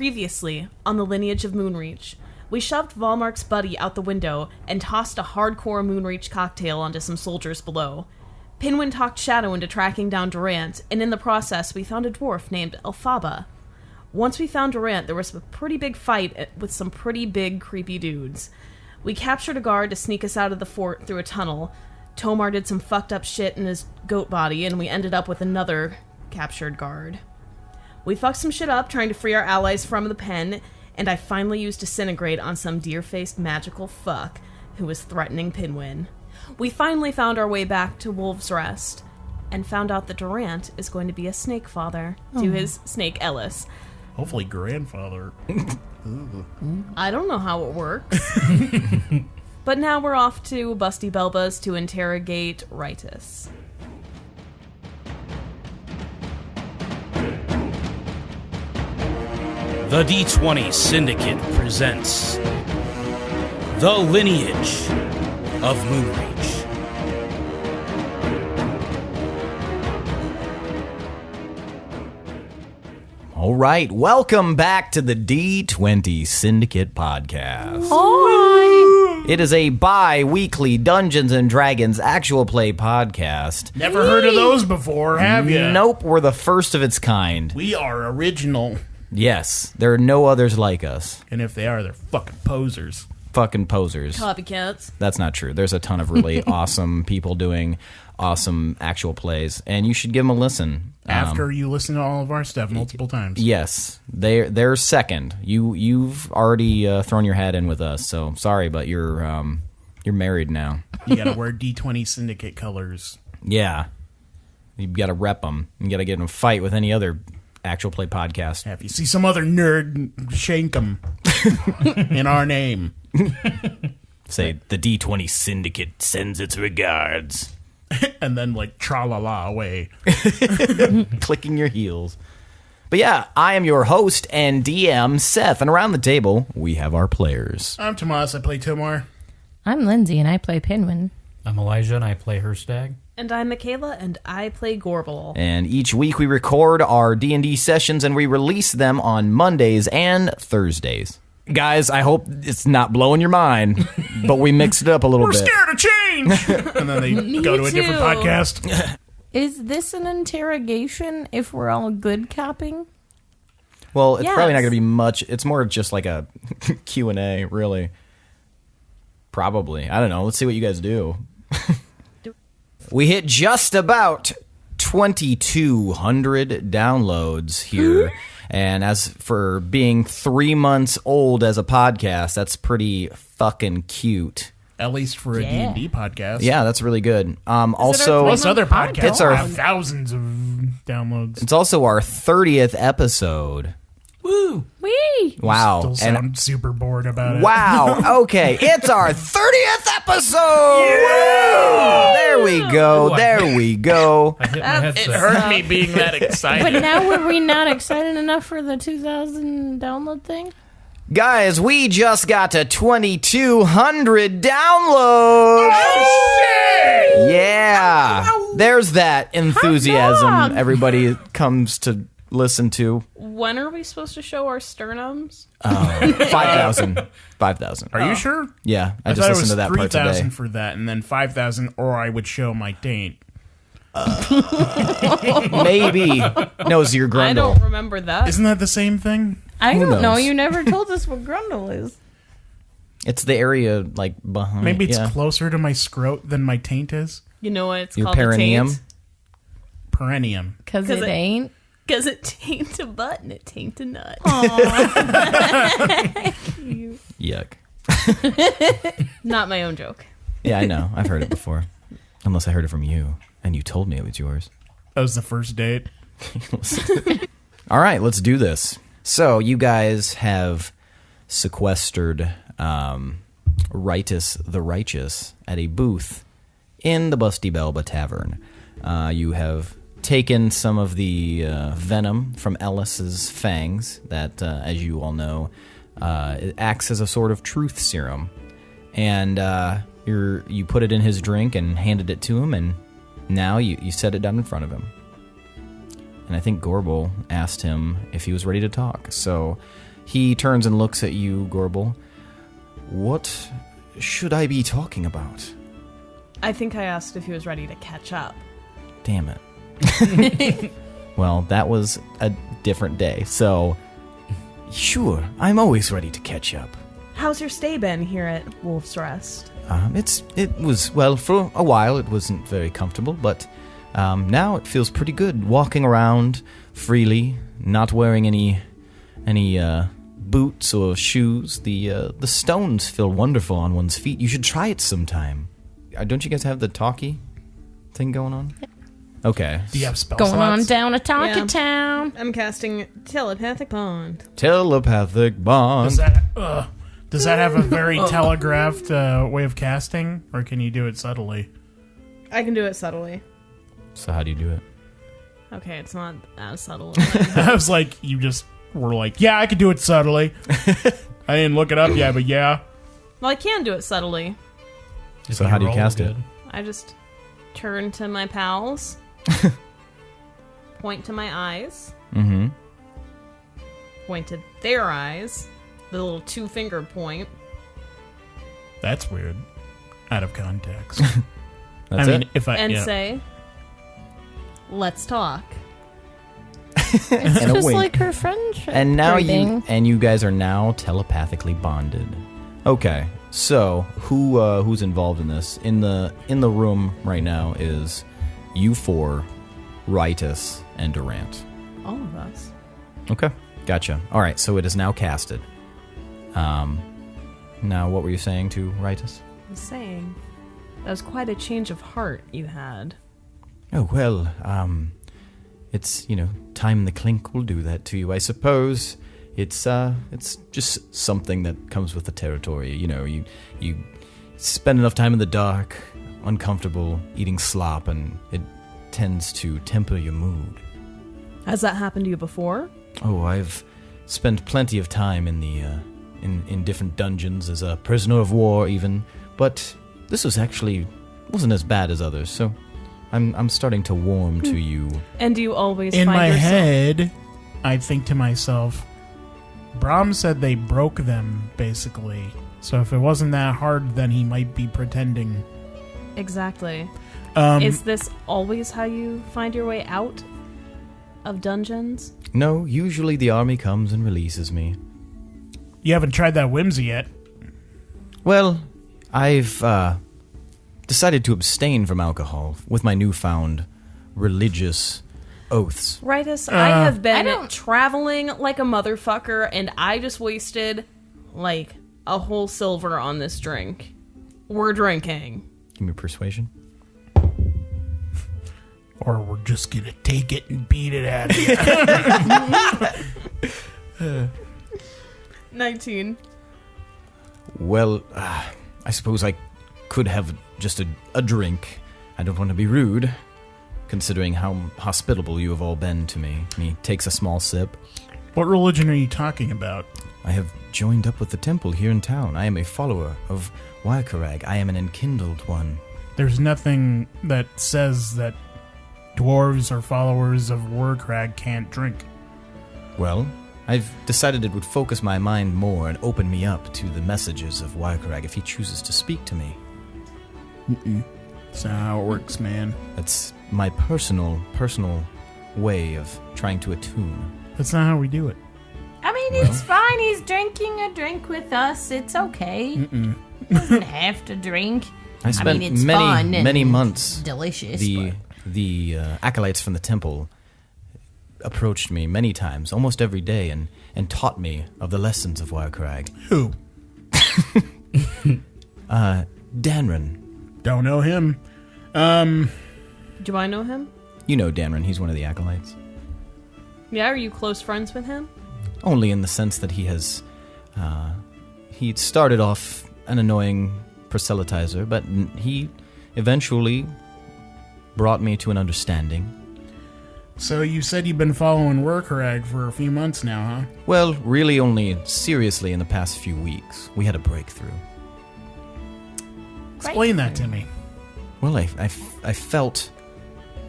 Previously, on the Lineage of Moonreach, we shoved Volmark's buddy out the window and tossed a hardcore Moonreach cocktail onto some soldiers below. Pinwin talked Shadow into tracking down Durant, and in the process we found a dwarf named Elphaba. Once we found Durant, there was a pretty big fight with some pretty big, creepy dudes. We captured a guard to sneak us out of the fort through a tunnel. Tomar did some fucked up shit in his goat body, and we ended up with another captured guard. We fucked some shit up trying to free our allies from the pen, and I finally used Disintegrate on some deer-faced magical fuck who was threatening Pinwin. We finally found our way back to Wolf's Rest, and found out that Durant is going to be a snake father to his snake Ellis. Hopefully grandfather. I don't know how it works. But now we're off to Busty Belba's to interrogate Ritus. The D20 Syndicate presents The Lineage of Moonreach. All right, welcome back to the D20 Syndicate podcast. Hi! It is a bi-weekly Dungeons & Dragons actual play podcast. Never heard of those before, have you? Nope, we're the first of its kind. We are original. Yes, there are no others like us. And if they are, they're fucking posers. Fucking posers. Copycats. That's not true. There's a ton of really awesome people doing awesome actual plays, and you should give them a listen. After you listen to all of our stuff multiple times. Yes, they're second. You've already thrown your hat in with us, so sorry, but you're married now. You gotta wear D20 Syndicate colors. Yeah, you gotta rep them. You gotta get in a fight with any other actual play podcast. If you see some other nerd, shank them in our name. Say the D20 Syndicate sends its regards. And then, like, tra-la-la away. Clicking your heels. But yeah, I am your host and DM, Seth, and around the table, we have our players. I'm Tomas, I play Tomar. I'm Lindsey, and I play Pinwin. I'm Elijah, and I play Hirstag. And I'm Michaela, and I play Gorbel. And each week we record our D&D sessions, and we release them on Mondays and Thursdays. Guys, I hope it's not blowing your mind, but we mixed it up a little bit. We're scared of change! And then they go to a different podcast. Is this an interrogation if we're all good capping? Well, it's probably not Yes. going to be much. It's more of just like a Q&A, really. Probably. I don't know. Let's see what you guys do. We hit just about 2,200 downloads here. And as for being 3 months old as a podcast, that's pretty fucking cute. At least for a D&D podcast. Yeah, that's really good. Also, Plus other podcasts It's our- have thousands of downloads. it's also our 30th episode. Woo! Whee! Wow. Still sound super bored about it. Wow. Okay, it's our 30th episode. Woo! There we go. Ooh, There we go. I hit my It headset. hurt me being that excited. But now were we not excited enough for the 2,000 download thing? Guys, we just got to 2,200 downloads. Oh, shit! Yeah. There's that enthusiasm Hot dog. everybody comes to listen to. When are we supposed to show our sternums? 5,000. 5,000. Are you sure? Yeah, I just thought it listened was to that part today. 3,000 for that, and then 5,000, or I would show my taint. Maybe. No, it's your I grundle. don't remember that. Isn't that the same thing? I don't know. knows? You never told us what grundle is. It's the area, like, behind. Maybe it's yeah. closer to my scrot than my taint is. You know what it's Your called? perineum. Perennium. Because 'Cause it it- ain't. Because it taints a butt and it taints a nut. Yuck. Not my own joke. Yeah, I know. I've heard it before. Unless I heard it from you, and you told me it was yours. That was the first date. All right, let's do this. So, you guys have sequestered Ritus the Righteous at a booth in the Busty Belba Tavern. You have taken some of the venom from Ellis's fangs that, as you all know, it acts as a sort of truth serum. And you put it in his drink and handed it to him, and now you set it down in front of him. And I think Gorbel asked him if he was ready to talk. So He turns and looks at you, Gorbel. What should I be talking about? I think I asked if he was ready to catch up. Damn it. Well, that was a different day, so... Sure, I'm always ready to catch up. How's your stay been here at Wolf's Rest? It was, well, for a while it wasn't very comfortable, but now it feels pretty good. Walking around freely, not wearing any boots or shoes. The stones feel wonderful on one's feet. You should try it sometime. Don't you guys have the talkie thing going on? Okay. Do you have spell Going on slots? down a Tonka Yeah. Town. I'm casting Telepathic Bond. Telepathic bond. Does that have a very telegraphed way of casting, or can you do it subtly? I can do it subtly. So how do you do it? Okay, it's not as subtle. I was like, you just were like, yeah, I could do it subtly. I didn't look it up yet, but yeah. Well, I can do it subtly. So how do you roll cast good. it? I just turn to my pals, point to my eyes, Mm-hmm. point to their eyes, the little 2-finger point. That's weird. Out of context. That's I mean, it? if I And yeah. say, let's talk. It's And a just wink. like her friendship. And now reading. you guys are now telepathically bonded. Okay, so who's involved in this? In the room right now is you four, Ritus, and Durant. All of us. Okay, gotcha. All right, so it is now casted. Now what were you saying to Ritus? I was saying, that was quite a change of heart you had. Oh well, it's time in the clink will do that to you, I suppose. It's just something that comes with the territory. You spend enough time in the dark, uncomfortable, eating slop, and it tends to temper your mood. Has that happened to you before? Oh, I've spent plenty of time in the in different dungeons as a prisoner of war, even. But this wasn't as bad as others. So I'm starting to warm to you. And do you always In find my yourself... head, I think to myself, Brahm said they broke them, basically. So if it wasn't that hard, then he might be pretending. Exactly. Um, Is this always how you find your way out of dungeons? No, usually the army comes and releases me. you haven't tried that whimsy yet. Well, I've decided to abstain from alcohol with my newfound religious oaths. Ritus, I have I been don't- traveling like a motherfucker, and I just wasted, like, a whole silver on this drink. We're drinking. Give me persuasion. Or we're just gonna take it and beat it out of you. 19. Well, I suppose I could have just a drink. I don't want to be rude, considering how hospitable you have all been to me. And he takes a small sip. What religion are you talking about? I have joined up with the temple here in town. I am a follower of Waikarag. I am an enkindled one. There's nothing that says that dwarves or followers of Warcrag can't drink. Well, I've decided it would focus my mind more and open me up to the messages of Waikarag if he chooses to speak to me. That's not how it works, man. That's my personal way of trying to attune. That's not how we do it. I mean, it's fine. He's drinking a drink with us. It's okay. He doesn't have to drink. I spent mean, it's fun many and months. delicious. The acolytes from the temple approached me many times, almost every day, and taught me of the lessons of Waikarag. Who? Danrin. Don't know him. Do I know him? You know Danrin, he's one of the acolytes. Yeah, are you close friends with him? Only in the sense that he has... he started off an annoying proselytizer, but he eventually brought me to an understanding. So you said you've been following Warcrag for a few months now, huh? Well, really only seriously in the past few weeks. We had a breakthrough. Explain that to me. Well, I felt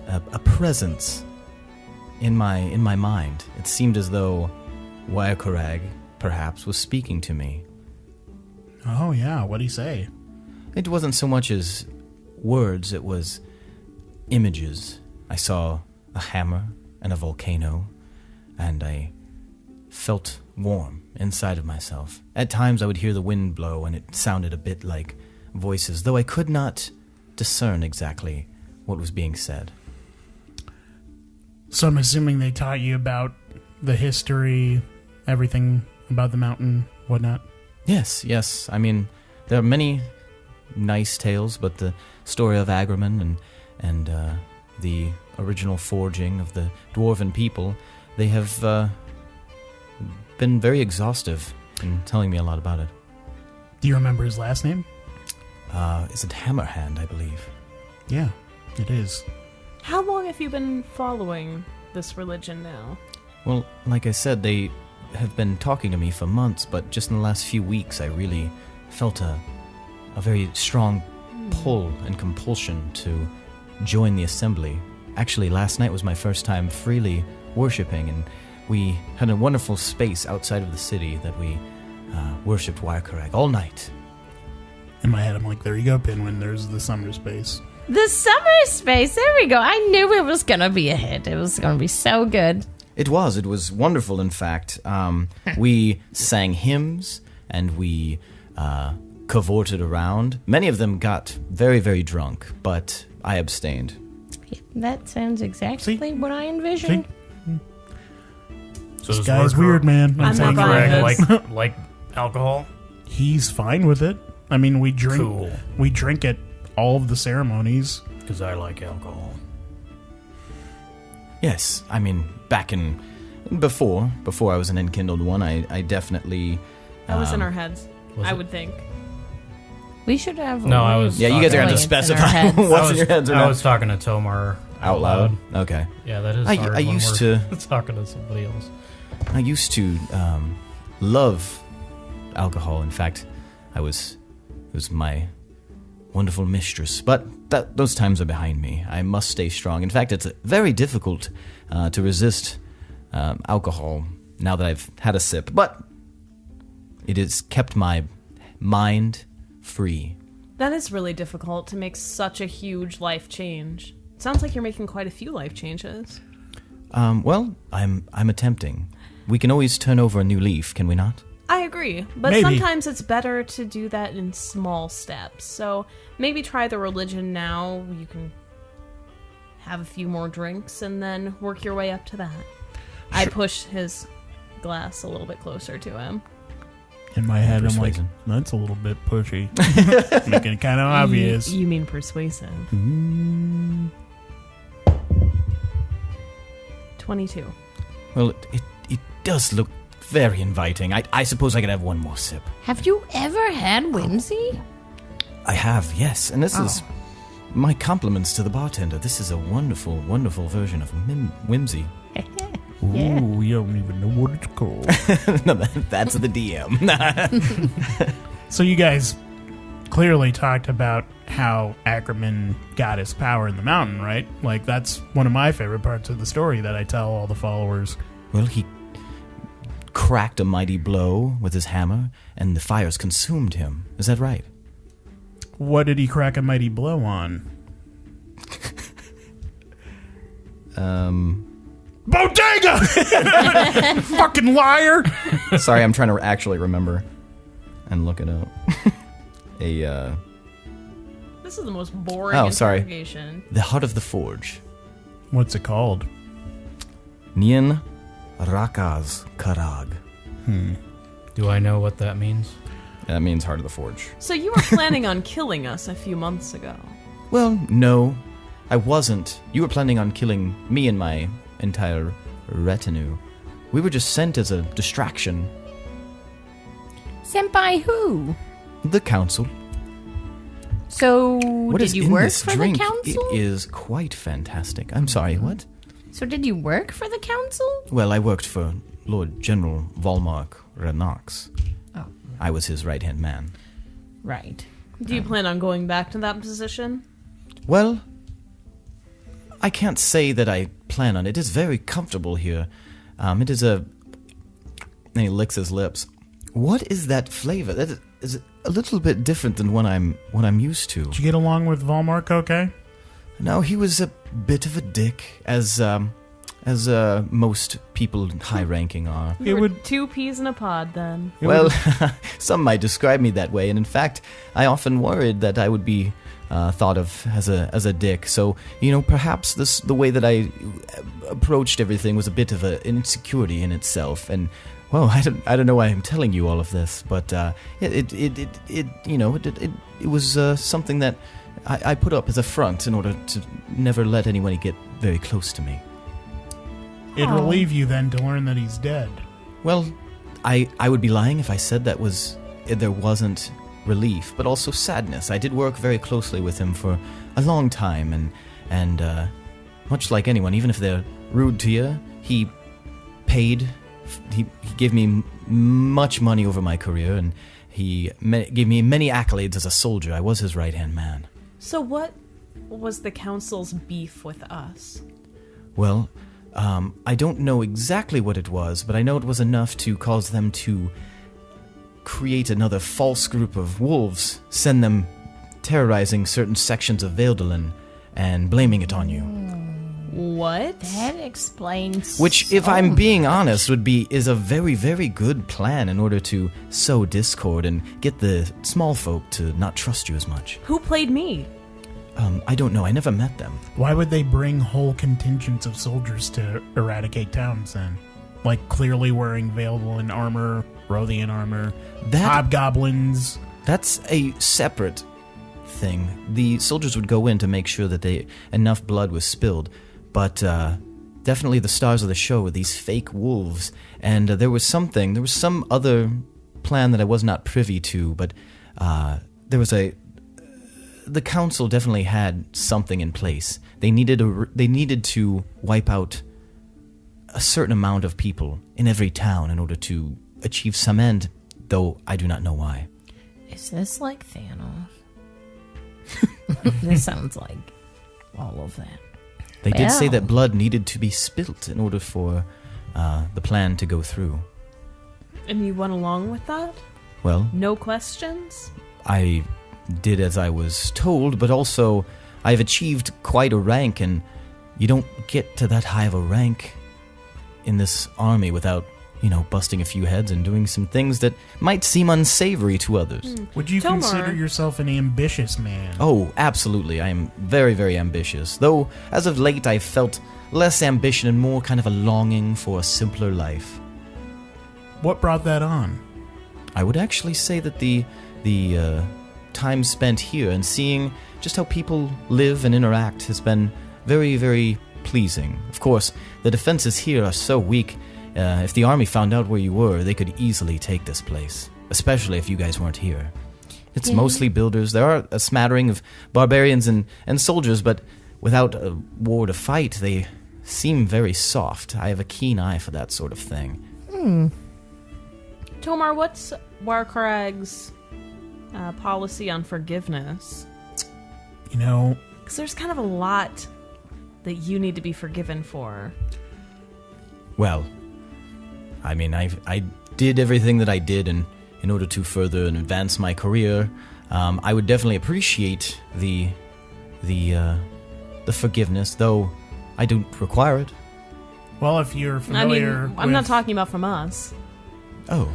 a presence in my mind. It seemed as though Waikarag perhaps, was speaking to me. Oh, yeah. What'd he say? It wasn't so much as words, it was images. I saw a hammer and a volcano, and I felt warm inside of myself. At times I would hear the wind blow, and it sounded a bit like voices, though I could not discern exactly what was being said. So I'm assuming they taught you about the history, everything about the mountain, whatnot? Yes. I mean, there are many nice tales, but the story of Agriman and the original forging of the dwarven people, they have been very exhaustive in telling me a lot about it. Do you remember his last name? Is it Hammerhand, I believe? Yeah, it is. How long have you been following this religion now? Well, like I said, they have been talking to me for months, but just in the last few weeks I really felt a very strong pull and compulsion to join the assembly. Actually, last night was my first time freely worshipping, and we had a wonderful space outside of the city that we worshipped Wirecarag all night. In my head, I'm like, there you go, Pinwin, there's the summer space. The summer space. There we go. I knew it was going to be a hit. It was going to be so good. It was wonderful, in fact. We sang hymns, and we cavorted around. Many of them got very, very drunk, but I abstained. That sounds exactly what I envisioned. So This guy's weird, man. I'm saying not it. buying this. like alcohol? He's fine with it. I mean, we drink. Cool. We drink at all of the ceremonies. Because I like alcohol. Yes, I mean, before I was an Enkindled One, I definitely... That was in our heads, Was I it? would think. We should have. No, I was- Yeah, you guys are going to Brilliant in our specify heads. what's in your heads or I not. was talking to Tomar Out loud? Okay. Yeah, that is I hard when used we're to- talking to somebody else. I used to love alcohol. In fact, it was my wonderful mistress. But those times are behind me. I must stay strong. In fact, it's very difficult to resist alcohol now that I've had a sip. But it has kept my mind free. That is really difficult to make such a huge life change. Sounds like you're making quite a few life changes. Well, I'm attempting. We can always turn over a new leaf, can we not? I agree, but Maybe. sometimes it's better to do that in small steps. So maybe try the religion now. You can have a few more drinks and then work your way up to that. I push his glass a little bit closer to him. In my head, I'm like, Persuasion. that's a little bit pushy. Making it kind of obvious. You mean persuasive. 22. Well, it does look very inviting. I suppose I could have one more sip. Have you ever had whimsy? I have, yes. And this is my compliments to the bartender. This is a wonderful, wonderful version of whimsy. Ooh, you don't even know what it's called. No, that's the DM. So you guys clearly talked about how Ackerman got his power in the mountain, right? Like, that's one of my favorite parts of the story that I tell all the followers. Well, he cracked a mighty blow with his hammer, and the fires consumed him. Is that right? What did he crack a mighty blow on? Bodega! Fucking liar! Sorry, I'm trying to actually remember and look it up. This is the most boring Oh, sorry. interrogation. The Heart of the Forge. What's it called? Nien Rakaz Karag. Do I know what that means? That means Heart of the Forge. So you were planning on killing us a few months ago. Well, no, I wasn't. You were planning on killing me and my entire retinue. We were just sent as a distraction. Sent by who? The council. So, What did is you in work this for drink? the council? It is quite fantastic. I'm sorry, what? So, did you work for the council? Well, I worked for Lord General Volmark Renox. Oh. I was his right-hand man. Right. Do you plan on going back to that position? Well, I can't say that I plan on it. It is very comfortable here. It is a And he licks his lips. What is that flavor? That is a little bit different than what I'm used to. Did you get along with Volmark okay? No, he was a bit of a dick, as most people high-ranking are. You were 2 peas in a pod, then. Well, some might describe me that way, and in fact, I often worried that I would be thought of as a dick. So, perhaps the way that I approached everything was a bit of an insecurity in itself. And well, I don't know why I'm telling you all of this, but it was something that I put up as a front in order to never let anyone get very close to me. It'd relieve you then to learn that he's dead. Well, I would be lying if I said there wasn't relief, but also sadness. I did work very closely with him for a long time, and much like anyone, even if they're rude to you, he gave me much money over my career, and he gave me many accolades as a soldier. I was his right-hand man. So what was the council's beef with us? Well, I don't know exactly what it was, but I know it was enough to cause them to create another false group of wolves, send them terrorizing certain sections of Veldalin and blaming it on you. What? That explains. Which, if I'm being honest, is a very, very good plan in order to sow discord and get the small folk to not trust you as much. Who played me? I don't know. I never met them. Why would they bring whole contingents of soldiers to eradicate towns then? Like clearly wearing Veldalin armor, Rothian armor, hobgoblins. That's a separate thing. The soldiers would go in to make sure that enough blood was spilled, but definitely the stars of the show were these fake wolves, and there was some other plan that I was not privy to, but the council definitely had something in place. They needed to wipe out a certain amount of people in every town in order to achieve some end, though I do not know why. Is this like Thanos? This sounds like all of that. They did say that blood needed to be spilt in order for the plan to go through. And you went along with that? Well, no questions? I did as I was told, but also I've achieved quite a rank, and you don't get to that high of a rank in this army without, busting a few heads and doing some things that might seem unsavory to others. Would you consider yourself an ambitious man? Oh, absolutely. I am very, very ambitious. Though, as of late, I've felt less ambition and more kind of a longing for a simpler life. What brought that on? I would actually say that the time spent here and seeing just how people live and interact has been very, very pleasing. Of course, the defenses here are so weak. If the army found out where you were, they could easily take this place, especially if you guys weren't here. It's mostly builders. There are a smattering of barbarians and soldiers, but without a war to fight, they seem very soft. I have a keen eye for that sort of thing. Tomar, what's Warkarag's policy on forgiveness? Because there's kind of a lot that you need to be forgiven for. Well, I mean, I did everything that I did in order to further and advance my career. I would definitely appreciate the forgiveness, though I don't require it. Well, if you're familiar I'm not talking about from us. Oh.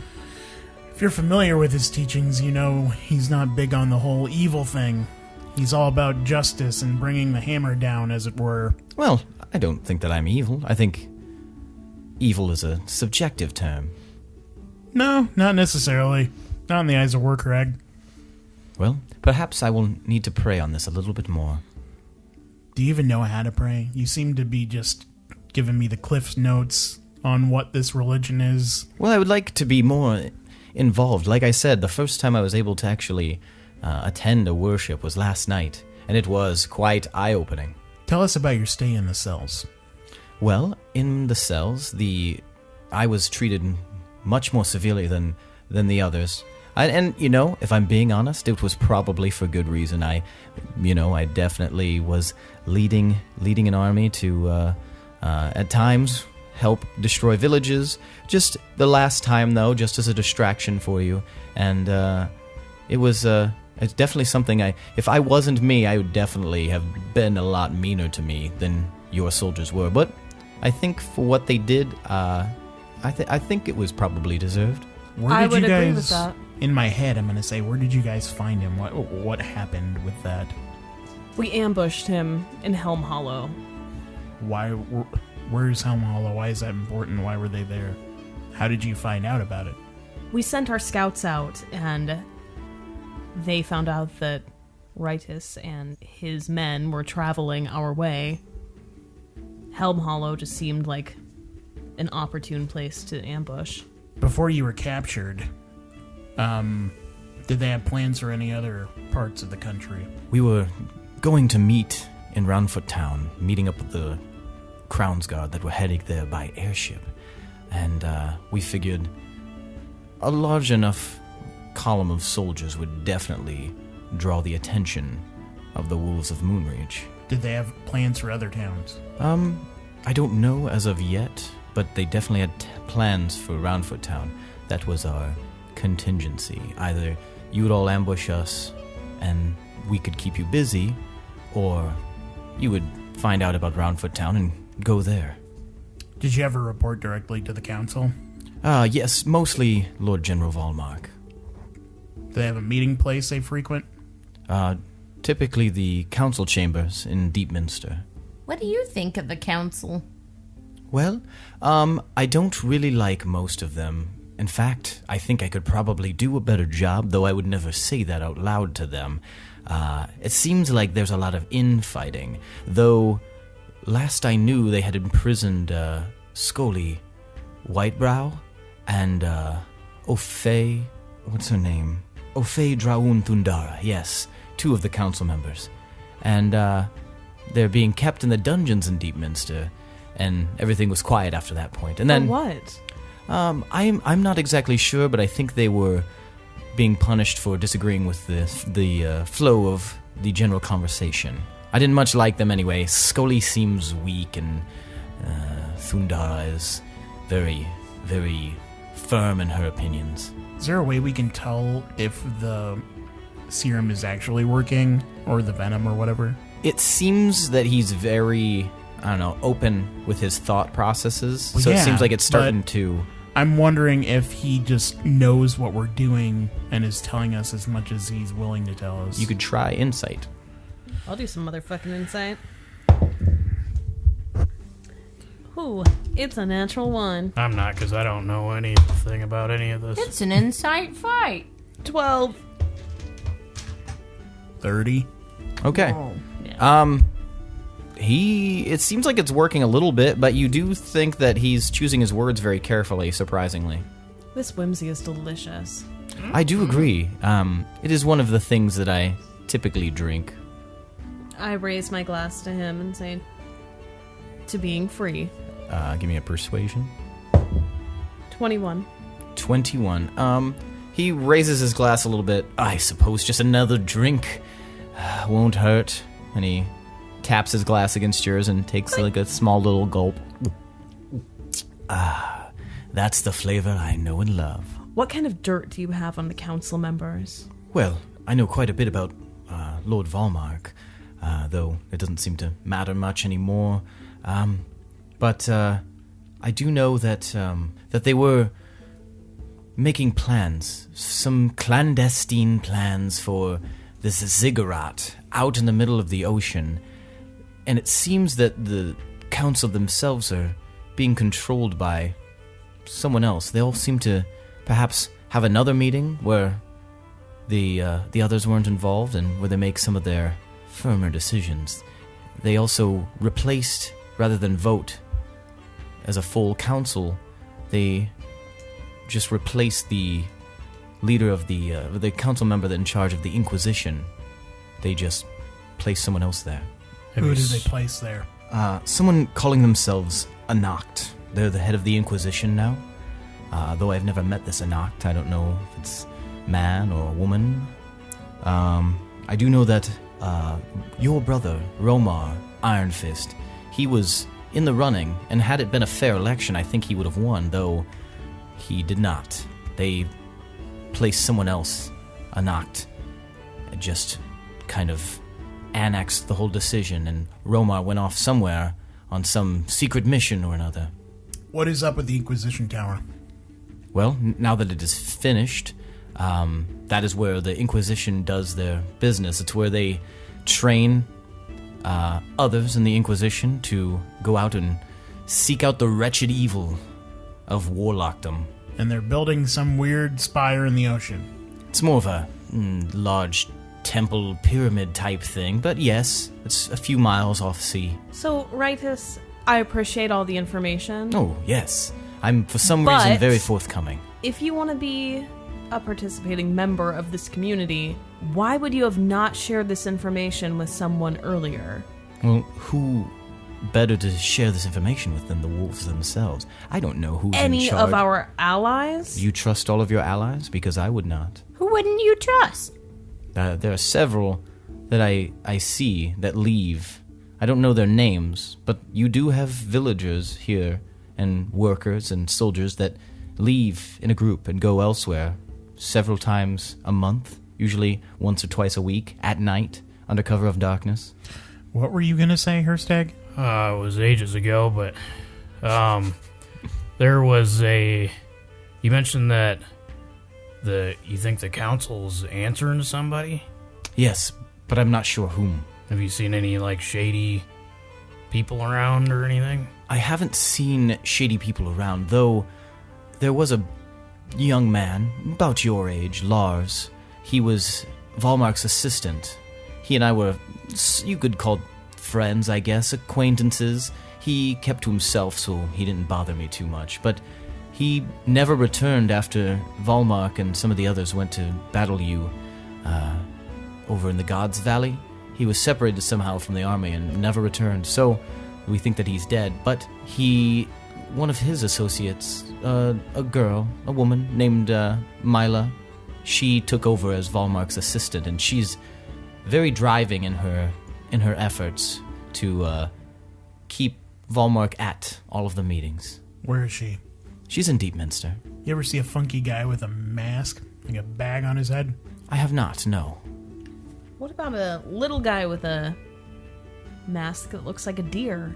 If you're familiar with his teachings, he's not big on the whole evil thing. He's all about justice and bringing the hammer down, as it were. Well, I don't think that I'm evil. I think evil is a subjective term. No, not necessarily. Not in the eyes of Warkarag. Well, perhaps I will need to pray on this a little bit more. Do you even know how to pray? You seem to be just giving me the Cliff's Notes on what this religion is. Well, I would like to be more involved. Like I said, the first time I was able to actually attend a worship was last night, and it was quite eye-opening. Tell us about your stay in the cells. Well, in the cells, I was treated much more severely than the others. And if I'm being honest, it was probably for good reason. I definitely was leading an army to, at times, help destroy villages. Just the last time, though, just as a distraction for you. And it's definitely something if I wasn't me, I would definitely have been a lot meaner to me than your soldiers were. But I think for what they did, I think it was probably deserved. I would agree with that. In my head, I'm going to say, where did you guys find him? What happened with that? We ambushed him in Helm Hollow. Why? Where's Helm Hollow? Why is that important? Why were they there? How did you find out about it? We sent our scouts out, and they found out that Ritus and his men were traveling our way. Helm Hollow just seemed like an opportune place to ambush. Before you were captured, did they have plans for any other parts of the country? We were going to meet in Roundfoot Town, meeting up with the Crown's Guard that were heading there by airship. And we figured a large enough column of soldiers would definitely draw the attention of the Wolves of Moonreach. Did they have plans for other towns? I don't know as of yet, but they definitely had plans for Roundfoot Town. That was our contingency. Either you would all ambush us and we could keep you busy, or you would find out about Roundfoot Town and go there. Did you ever report directly to the council? Yes, mostly Lord General Volmark. Do they have a meeting place they frequent? Typically the council chambers in Deepminster. What do you think of the council? Well, I don't really like most of them. In fact, I think I could probably do a better job, though I would never say that out loud to them. It seems like there's a lot of infighting, though last I knew they had imprisoned Scully, Whitebrow, and Ofe, what's her name? Ofe Draun Thundara, yes, 2 of the council members. And they're being kept in the dungeons in Deepminster, and everything was quiet after that point. And then For what? I'm not exactly sure, but I think they were being punished for disagreeing with the flow of the general conversation. I didn't much like them anyway. Scully seems weak, and Thundara is very, very firm in her opinions. Is there a way we can tell if the serum is actually working, or the venom, or whatever? It seems that he's very, open with his thought processes. Well, so yeah, it seems like it's starting but to... I'm wondering if he just knows what we're doing and is telling us as much as he's willing to tell us. You could try insight. I'll do some motherfucking insight. Ooh, it's a natural 1. I'm not, because I don't know anything about any of this. It's an insight fight. 12. 30? Okay. Oh, yeah. It seems like it's working a little bit, but you do think that he's choosing his words very carefully, surprisingly. This whimsy is delicious. I do agree. It is one of the things that I typically drink. I raise my glass to him and say, to being free. Give me a persuasion. 21. 21. He raises his glass a little bit. I suppose just another drink won't hurt. And he taps his glass against yours and takes like a small little gulp. That's the flavor I know and love. What kind of dirt do you have on the council members? Well, I know quite a bit about Lord Volmark, though it doesn't seem to matter much anymore. But I do know that that they were making plans, some clandestine plans for this ziggurat out in the middle of the ocean. And it seems that the council themselves are being controlled by someone else. They all seem to perhaps have another meeting where the others weren't involved and where they make some of their firmer decisions. They also replaced, rather than vote as a full council, they just replaced the leader of the council member in charge of the Inquisition. They just placed someone else there. Who did they place there? Someone calling themselves Anacht. They're the head of the Inquisition now. Though I've never met this Anacht, I don't know if it's man or woman. I do know that your brother, Romar Ironfist, he was in the running, and had it been a fair election, I think he would have won, though he did not. They placed someone else, Anacht, just kind of annexed the whole decision, and Roma went off somewhere on some secret mission or another. What is up with the Inquisition Tower? Well, now that it is finished, that is where the Inquisition does their business. It's where they train others in the Inquisition to go out and seek out the wretched evil of warlockdom. And they're building some weird spire in the ocean. It's more of a large temple pyramid type thing, but yes, it's a few miles off sea. So, Rightus, I appreciate all the information. Oh, yes. I'm, for some reason, very forthcoming. If you want to be a participating member of this community, why would you have not shared this information with someone earlier? Well, who better to share this information with than the wolves themselves? I don't know who's in charge. Any of our allies? You trust all of your allies? Because I would not. Who wouldn't you trust? There are several that I see that leave. I don't know their names, but you do have villagers here and workers and soldiers that leave in a group and go elsewhere several times a month, usually once or twice a week, at night, under cover of darkness. What were you going to say, Hirstag? It was ages ago, but there was a... You mentioned that you think the council's answering to somebody? Yes, but I'm not sure whom. Have you seen any, shady people around or anything? I haven't seen shady people around, though there was a young man, about your age, Lars. He was Volmark's assistant. He and I were, you could call friends, I guess, acquaintances. He kept to himself, so he didn't bother me too much, but he never returned after Volmark and some of the others went to battle you over in the Gods Valley. He was separated somehow from the army and never returned, so we think that he's dead. But one of his associates, a woman named Mila, she took over as Volmark's assistant, and she's very driving in her efforts to keep Volmark at all of the meetings. Where is she? She's in Deepminster. You ever see a funky guy with a mask, like a bag on his head? I have not, no. What about a little guy with a mask that looks like a deer?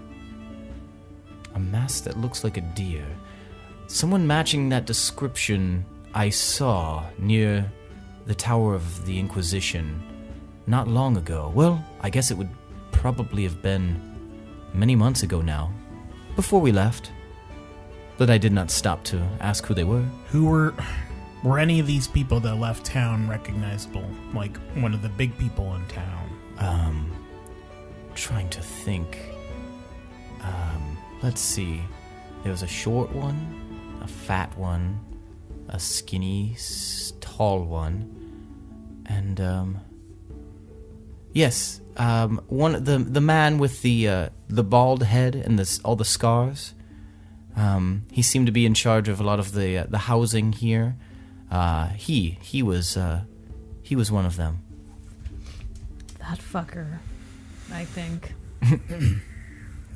A mask that looks like a deer. Someone matching that description I saw near the Tower of the Inquisition not long ago. Well, I guess it would probably have been many months ago now, before we left. But I did not stop to ask who they were. Who were any of these people that left town recognizable? Like one of the big people in town? Trying to think. Let's see. There was a short one, a fat one, a skinny, tall one, and yes, one the man with the bald head and all the scars. He seemed to be in charge of a lot of the housing here. He was one of them. That fucker, I think.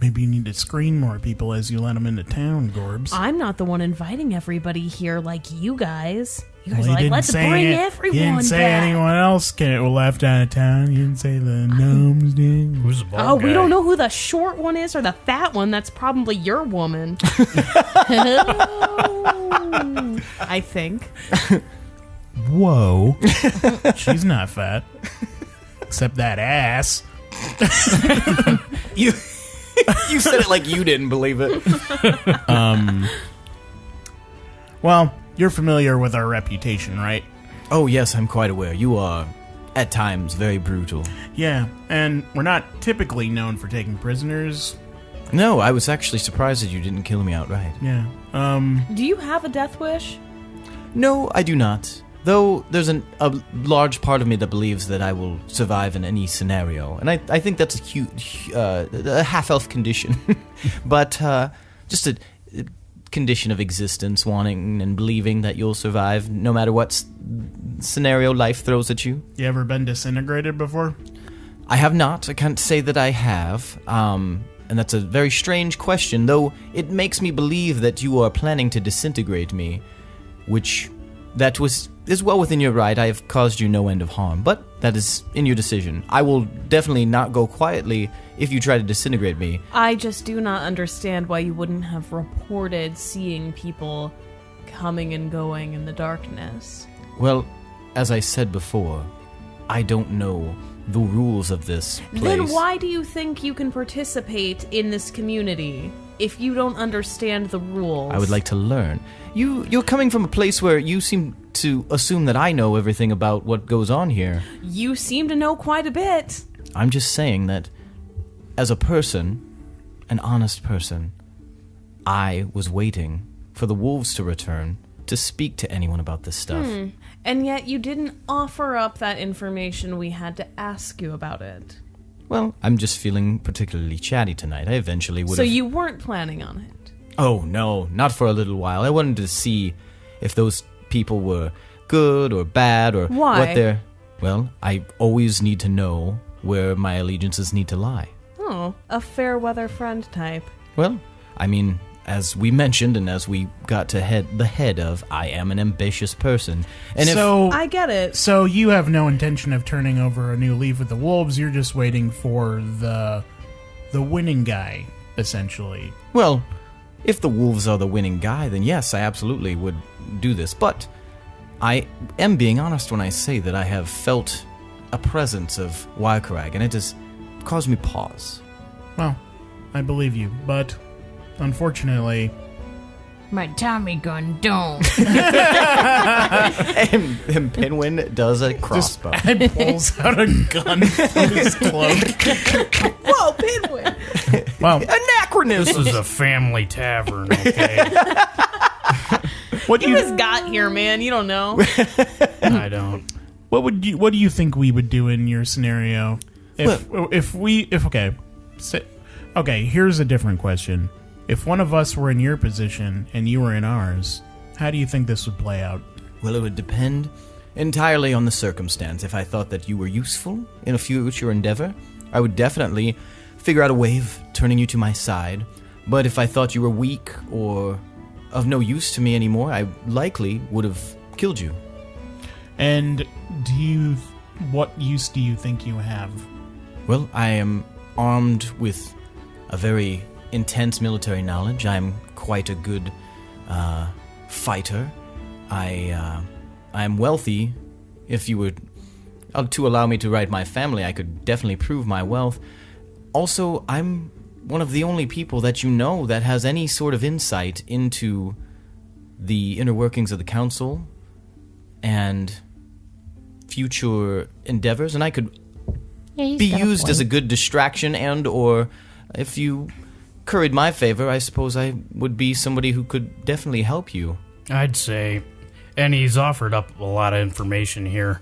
Maybe you need to screen more people as you let them into town, Gorbs. I'm not the one inviting everybody here like you guys. You guys Well, are like, let's bring everyone You didn't say back. anyone else left out of town. You didn't say the gnomes did. Who's the bald Oh, guy? we don't know who the short one is or the fat one. That's probably your woman. I think. Whoa. She's not fat. Except that ass. You said it like you didn't believe it. Well, you're familiar with our reputation, right? Oh, yes, I'm quite aware. You are, at times, very brutal. Yeah, and we're not typically known for taking prisoners. No, I was actually surprised that you didn't kill me outright. Yeah. Do you have a death wish? No, I do not. Though there's a large part of me that believes that I will survive in any scenario. And I think that's a huge, a half-elf condition. But just a condition of existence, wanting and believing that you'll survive no matter what scenario life throws at you. You ever been disintegrated before? I have not. I can't say that I have. and that's a very strange question, though it makes me believe that you are planning to disintegrate me, which is well within your right. I have caused you no end of harm, but that is in your decision. I will definitely not go quietly if you try to disintegrate me. I just do not understand why you wouldn't have reported seeing people coming and going in the darkness. Well, as I said before, I don't know the rules of this place. Then why do you think you can participate in this community if you don't understand the rules? I would like to learn. You're coming from a place where you seem to assume that I know everything about what goes on here. You seem to know quite a bit. I'm just saying that as a person, an honest person, I was waiting for the wolves to return to speak to anyone about this stuff. And yet you didn't offer up that information. We had to ask you about it. Well, I'm just feeling particularly chatty tonight. I eventually would have... So you weren't planning on it? Oh, no, not for a little while. I wanted to see if those people were good or bad or Why? what they're... Well, I always need to know where my allegiances need to lie. Oh, a fair weather friend type. Well, I mean, as we mentioned and as we got to the head of, I am an ambitious person. And so I get it. So you have no intention of turning over a new leaf with the wolves. You're just waiting for the winning guy, essentially. Well, if the wolves are the winning guy, then yes, I absolutely would do this. But I am being honest when I say that I have felt a presence of Wycrag, and it has caused me pause. Well, I believe you, but unfortunately... My Tommy gun don't. and Pinwin does a crossbow. Ed pulls out a gun from his cloak. Whoa, Pinwin! Well, Anachronism! This is a family tavern, okay? what do You you just got here, man. You don't know. I don't. what do you think we would do in your scenario? Okay, here's a different question. If one of us were in your position and you were in ours, how do you think this would play out? Well, it would depend entirely on the circumstance. If I thought that you were useful in a future endeavor, I would definitely figure out a way of turning you to my side. But if I thought you were weak or of no use to me anymore, I likely would have killed you. And what use do you think you have? Well, I am armed with a very intense military knowledge. I am quite a good fighter. I am wealthy. If you were to allow me to write my family, I could definitely prove my wealth. Also, I'm one of the only people that you know that has any sort of insight into the inner workings of the council and future endeavors, and I could be used as a good distraction, and or if you curried my favor, I suppose I would be somebody who could definitely help you. I'd say, and he's offered up a lot of information here.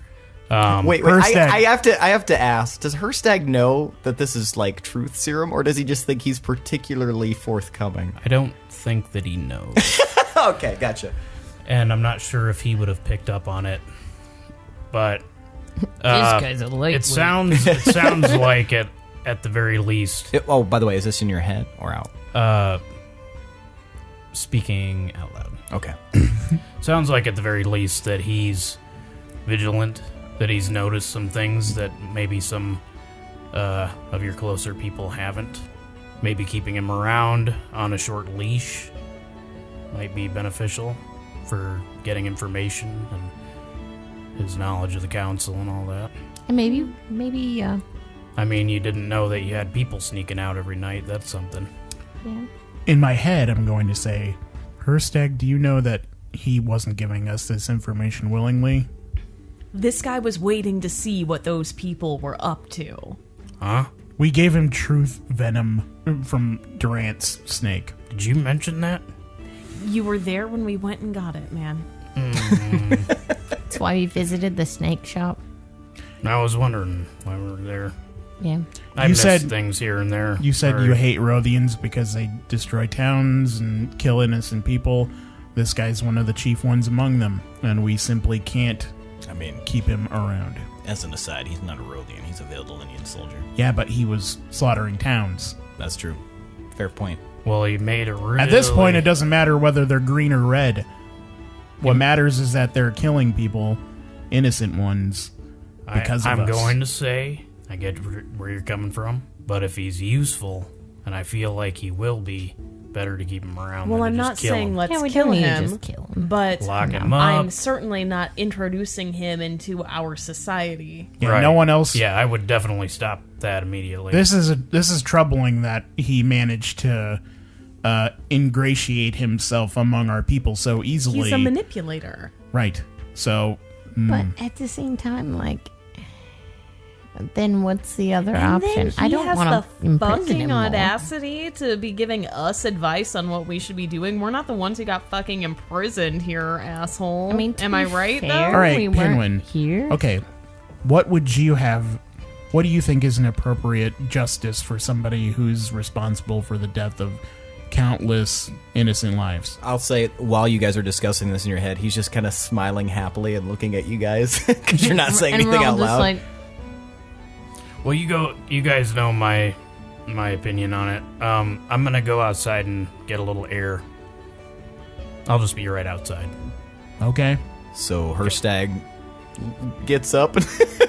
Wait, I have to ask, does Hirstag know that this is like truth serum, or does he just think he's particularly forthcoming? I don't think that he knows. Okay, gotcha. And I'm not sure if he would have picked up on it. But This guy's a lightweight. it sounds like it at the very least. Oh, by the way, is this in your head or out? Speaking out loud. Okay. Sounds like at the very least that he's vigilant, that he's noticed some things that maybe some of your closer people haven't. Maybe keeping him around on a short leash might be beneficial for getting information and his knowledge of the council and all that. And maybe, I mean, you didn't know that you had people sneaking out every night. That's something. yeah. In my head, I'm going to say, Hirstag, do you know that he wasn't giving us this information willingly? This guy was waiting to see what those people were up to. Huh? We gave him truth venom from Durant's snake. Did you mention that? You were there when we went and got it, man. That's why we visited the snake shop. I was wondering why we were there. Yeah. I missed things here and there. You said Sorry. you hate Rothians because they destroy towns and kill innocent people. This guy's one of the chief ones among them, and we simply can't keep him around. As an aside, he's not a Rothian. He's a Veiled Lineage soldier. Yeah, but he was slaughtering towns. That's true. Fair point. Well, he made it really... At this point, it doesn't matter whether they're green or red. What matters is that they're killing people, innocent ones, because of us. I'm going to say, I get where you're coming from, but if he's useful, and I feel like he will be, better to keep him around Well, than I'm to not just kill saying him. let's Yeah, we kill don't need to him, just kill him. but Lock him up. I'm certainly not introducing him into our society. Yeah, Right. no one else. Yeah, I would definitely stop that immediately. This is troubling that he managed to ingratiate himself among our people so easily. He's a manipulator. Right. So, But at the same time, like, then what's the other And option? then I don't want the to imprison fucking him more. audacity to be giving us advice on what we should be doing. We're not the ones who got fucking imprisoned here, asshole. I mean, to am be I right? fair, Though? all right, we weren't Pinwin. here. Okay, what would you have? What do you think is an appropriate justice for somebody who's responsible for the death of countless innocent lives? I'll say, while you guys are discussing this in your head, he's just kind of smiling happily and looking at you guys because you're not saying And anything we're all out just loud. like, Well, you guys know my opinion on it. I'm gonna go outside and get a little air. I'll just be right outside. Okay. So Hirstag gets up and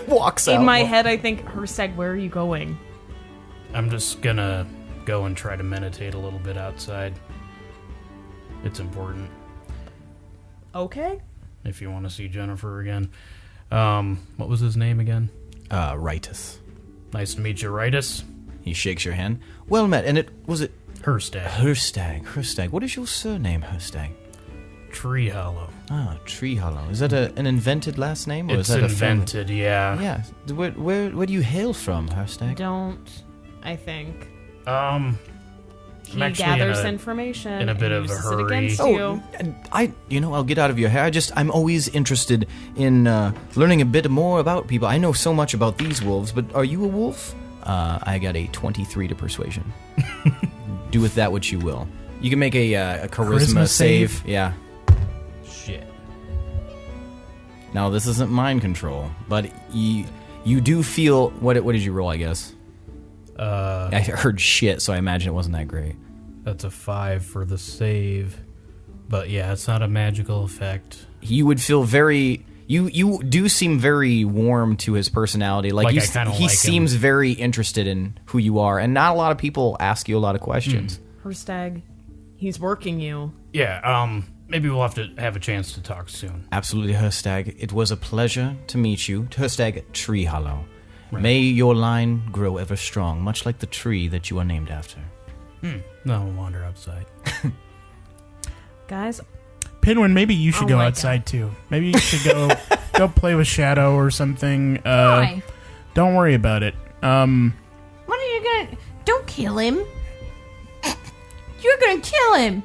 walks out. In my head, I think, Hirstag, where are you going? I'm just gonna go and try to meditate a little bit outside. It's important Okay. if you want to see Jennifer again. What was his name again? Ritus. Nice to meet you, Ritus. He shakes your hand. Well met. And was it Hirstag. Hirstag. What is your surname, Hirstag? Treehollow. Ah, Treehollow. Is that an invented last name? Or It's is that a family- invented, yeah. Yeah. Where do you hail from, Hirstag? Don't, I think. He actually gathers information in a bit and of a uses hurry. it against Oh, you. I'll get out of your hair. I'm always interested in learning a bit more about people. I know so much about these wolves, but are you a wolf? I got a 23 to persuasion. Do with that what you will. You can make a charisma save. Yeah. Shit. Now, this isn't mind control, but you do feel... What did you roll, I guess? I heard shit, so I imagine it wasn't that great. That's a 5 for the save. But yeah, it's not a magical effect. You would feel very... You do seem very warm to his personality. Like, I kinda he like him. seems very interested in who you are, and not a lot of people ask you a lot of questions. Hirstag, he's working you. Yeah, maybe we'll have to have a chance to talk soon. Absolutely, Hirstag. It was a pleasure to meet you. Hirstag Treehollow. Right. May your line grow ever strong, much like the tree that you are named after. No, we'll wander outside. Guys, Pinwin, maybe you should Oh go my outside too. Maybe you should go play with Shadow or something. why? Don't worry about it. What are you gonna... Don't kill him. You're gonna kill him.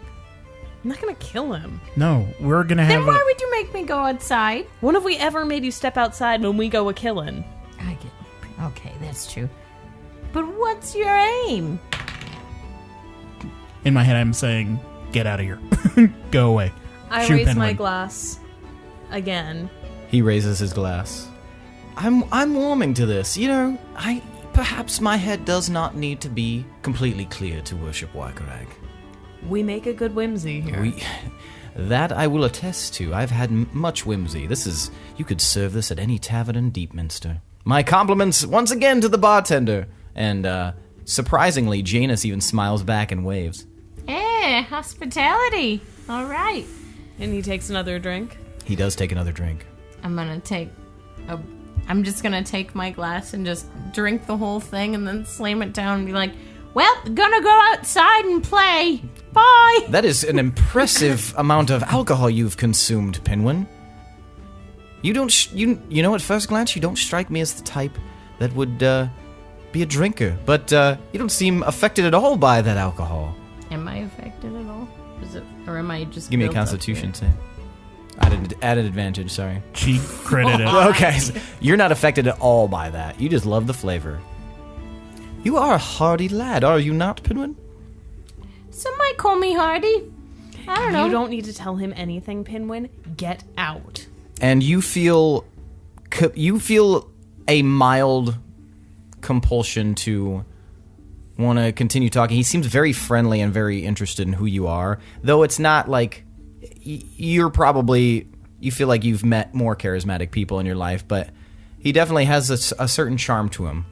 I'm not gonna kill him. No, we're gonna Then have. why would you make me go outside? When have we ever made you step outside when we go a killin'? I get... Okay, that's true. But what's your aim? In my head, I'm saying, "Get out of here, go away." I Shoot raise my Pinwin. glass again. He raises his glass. I'm warming to this. You know, perhaps my head does not need to be completely clear to worship Wakarag. We make a good whimsy here. That I will attest to. I've had much whimsy. You could serve this at any tavern in Deepminster. My compliments once again to the bartender. And surprisingly, Janus even smiles back and waves. Eh, hospitality. All right. And he takes another drink. He does take another drink. I'm just gonna take my glass and just drink the whole thing and then slam it down and be like, well, gonna go outside and play. Bye. That is an impressive amount of alcohol you've consumed, Pinwin. You don't... you know, at first glance, you don't strike me as the type that would be a drinker. But you don't seem affected at all by that alcohol. Am I affected at all? Or am I just... Give me a built up Constitution here? save. Added advantage, sorry. She credited. Okay, so you're not affected at all by that. You just love the flavor. You are a hardy lad, are you not, Pinwin? Some might call me Hardy. I don't know. You don't need to tell him anything, Pinwin. Get out. And you feel a mild compulsion to want to continue talking. He seems very friendly and very interested in who you are, though it's not like you feel like you've met more charismatic people in your life, but he definitely has a certain charm to him.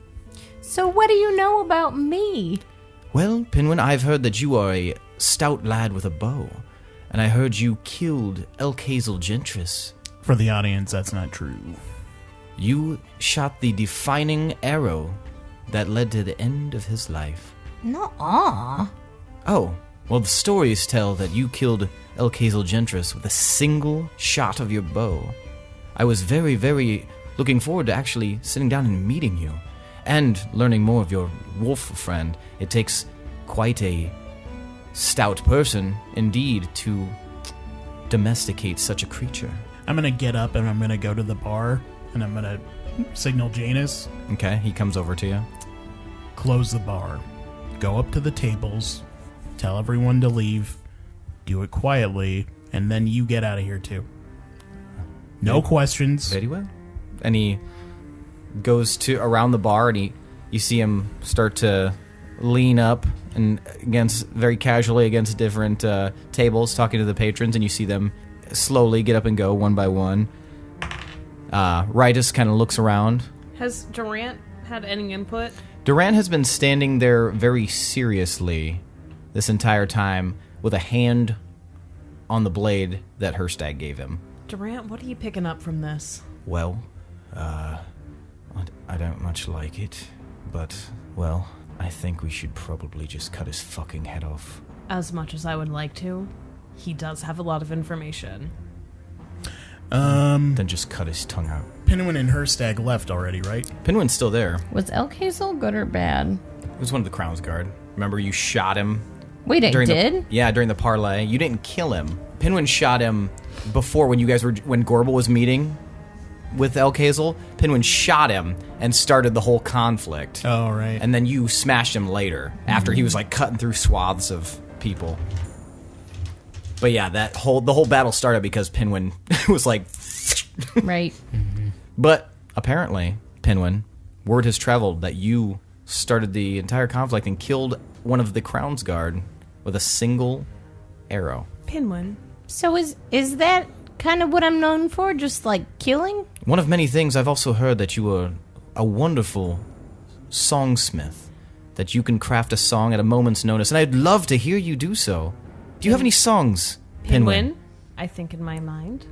So what do you know about me? Well, Pinwin, I've heard that you are a stout lad with a bow, and I heard you killed Elkazel Gentris. For the audience, that's not true. You shot the defining arrow that led to the end of his life. Nuh-uh. Oh, well, the stories tell that you killed Elkazel Gentris with a single shot of your bow. I was very, very looking forward to actually sitting down and meeting you, and learning more of your wolf friend. It takes quite a stout person, indeed, to domesticate such a creature. I'm going to get up and I'm going to go to the bar, and I'm going to signal Janus. Okay, he comes over to you. Close the bar. Go up to the tables. Tell everyone to leave. Do it quietly, and then you get out of here too. No questions. Very well. And he goes to around the bar, and you see him start to lean up and very casually against different tables, talking to the patrons, and you see them slowly get up and go one by one. Rytus kind of looks around. Has Durant had any input? Durant has been standing there very seriously this entire time with a hand on the blade that Hirstag gave him. Durant, what are you picking up from this? Well, I don't much like it, but, well, I think we should probably just cut his fucking head off. As much as I would like to, he does have a lot of information. Then just cut his tongue out. Pinwin and Hirstag left already, right? Pinwin's still there. Was Elkazel good or bad? He was one of the Crown's Guard. Remember you shot him? Wait, I did? During the parlay. You didn't kill him. Pinwin shot him before when Gorbel was meeting with Elkazel. Pinwin shot him and started the whole conflict. Oh, right. And then you smashed him later, after he was like cutting through swaths of people. But yeah, the whole battle started because Pinwin was like... Right. But apparently, Pinwin, word has traveled that you started the entire conflict and killed one of the Crown's Guard with a single arrow. Pinwin. So is that kind of what I'm known for? Just like killing? One of many things. I've also heard that you are a wonderful songsmith, that you can craft a song at a moment's notice, and I'd love to hear you do so. Do you have any songs, Pinwin? I think in my mind.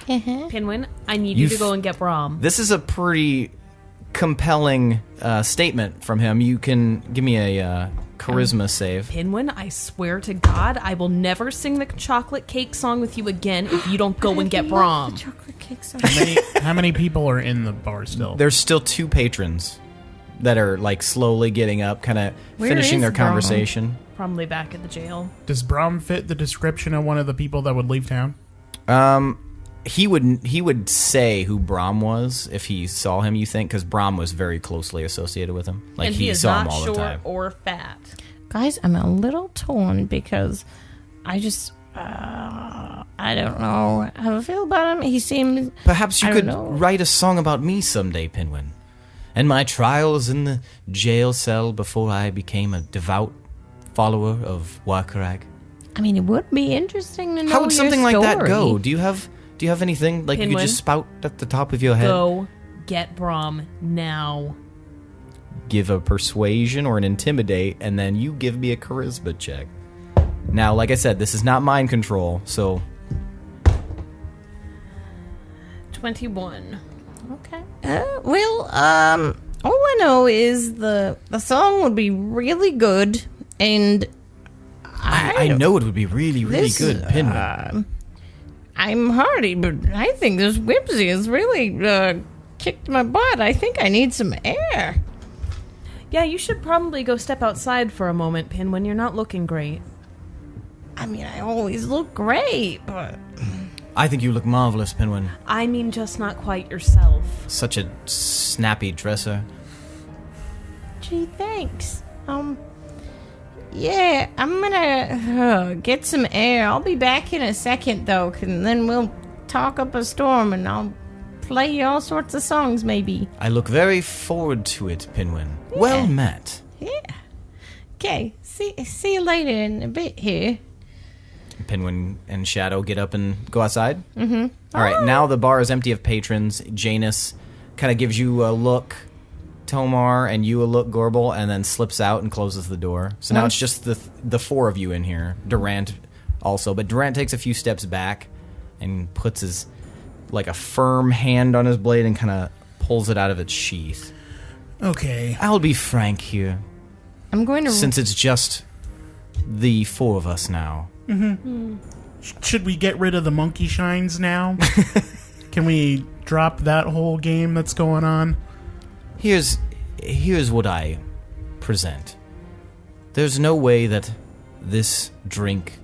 Uh-huh. Pinwin, I need you to go and get Braum. This is a pretty compelling statement from him. You can give me a charisma save. Pinwin, I swear to God, I will never sing the chocolate cake song with you again if you don't go and get Braum. Chocolate cake song. How many people are in the bar still? There's still 2 patrons that are like slowly getting up, kind of finishing their Braum? conversation. Probably back at the jail. Does Braum fit the description of one of the people that would leave town? He would say who Braum was if he saw him, you think, because Braum was very closely associated with him. Like and he is saw not him all short the time. or fat. Guys, I'm a little torn because I just... I don't know how I feel about him. He seems... Perhaps you I could don't know. write a song about me someday, Pinwin. And my trials in the jail cell before I became a devout follower of Warkarag. I mean, it would be interesting to know How would something your like that story. go? Do you have anything like you could Pinwin? just spout at the top of your head? Go get Braum now. Give a persuasion or an intimidate, and then you give me a charisma check. Now, like I said, this is not mind control, so 21. Okay. All I know is the song would be really good, and I know it would be really, really this, good, Pinwin. I'm hardy, but I think this Whimsy has really kicked my butt. I think I need some air. Yeah, you should probably go step outside for a moment, Pinwin. You're not looking great. I mean, I always look great, but... I think you look marvelous, Pinwin. I mean, just not quite yourself. Such a snappy dresser. Gee, thanks. Yeah, I'm gonna get some air. I'll be back in a second, though, and then we'll talk up a storm, and I'll play you all sorts of songs, maybe. I look very forward to it, Pinwin. Well met. Yeah. Okay, see you later in a bit here. Pinwin and Shadow get up and go outside. Mm-hmm. All right, now the bar is empty of patrons. Janus kind of gives you a look, Tomar, and you a look, Gorbel, and then slips out and closes the door. So now it's just the four of you in here. Durant also, but Durant takes a few steps back and puts his, like, a firm hand on his blade and kind of pulls it out of its sheath. Okay. I'll be frank here. I'm going to... Since it's just the four of us now. Mm-hmm. Should we get rid of the Monkeyshines now? Can we drop that whole game that's going on? Here's what I present. There's no way that this drink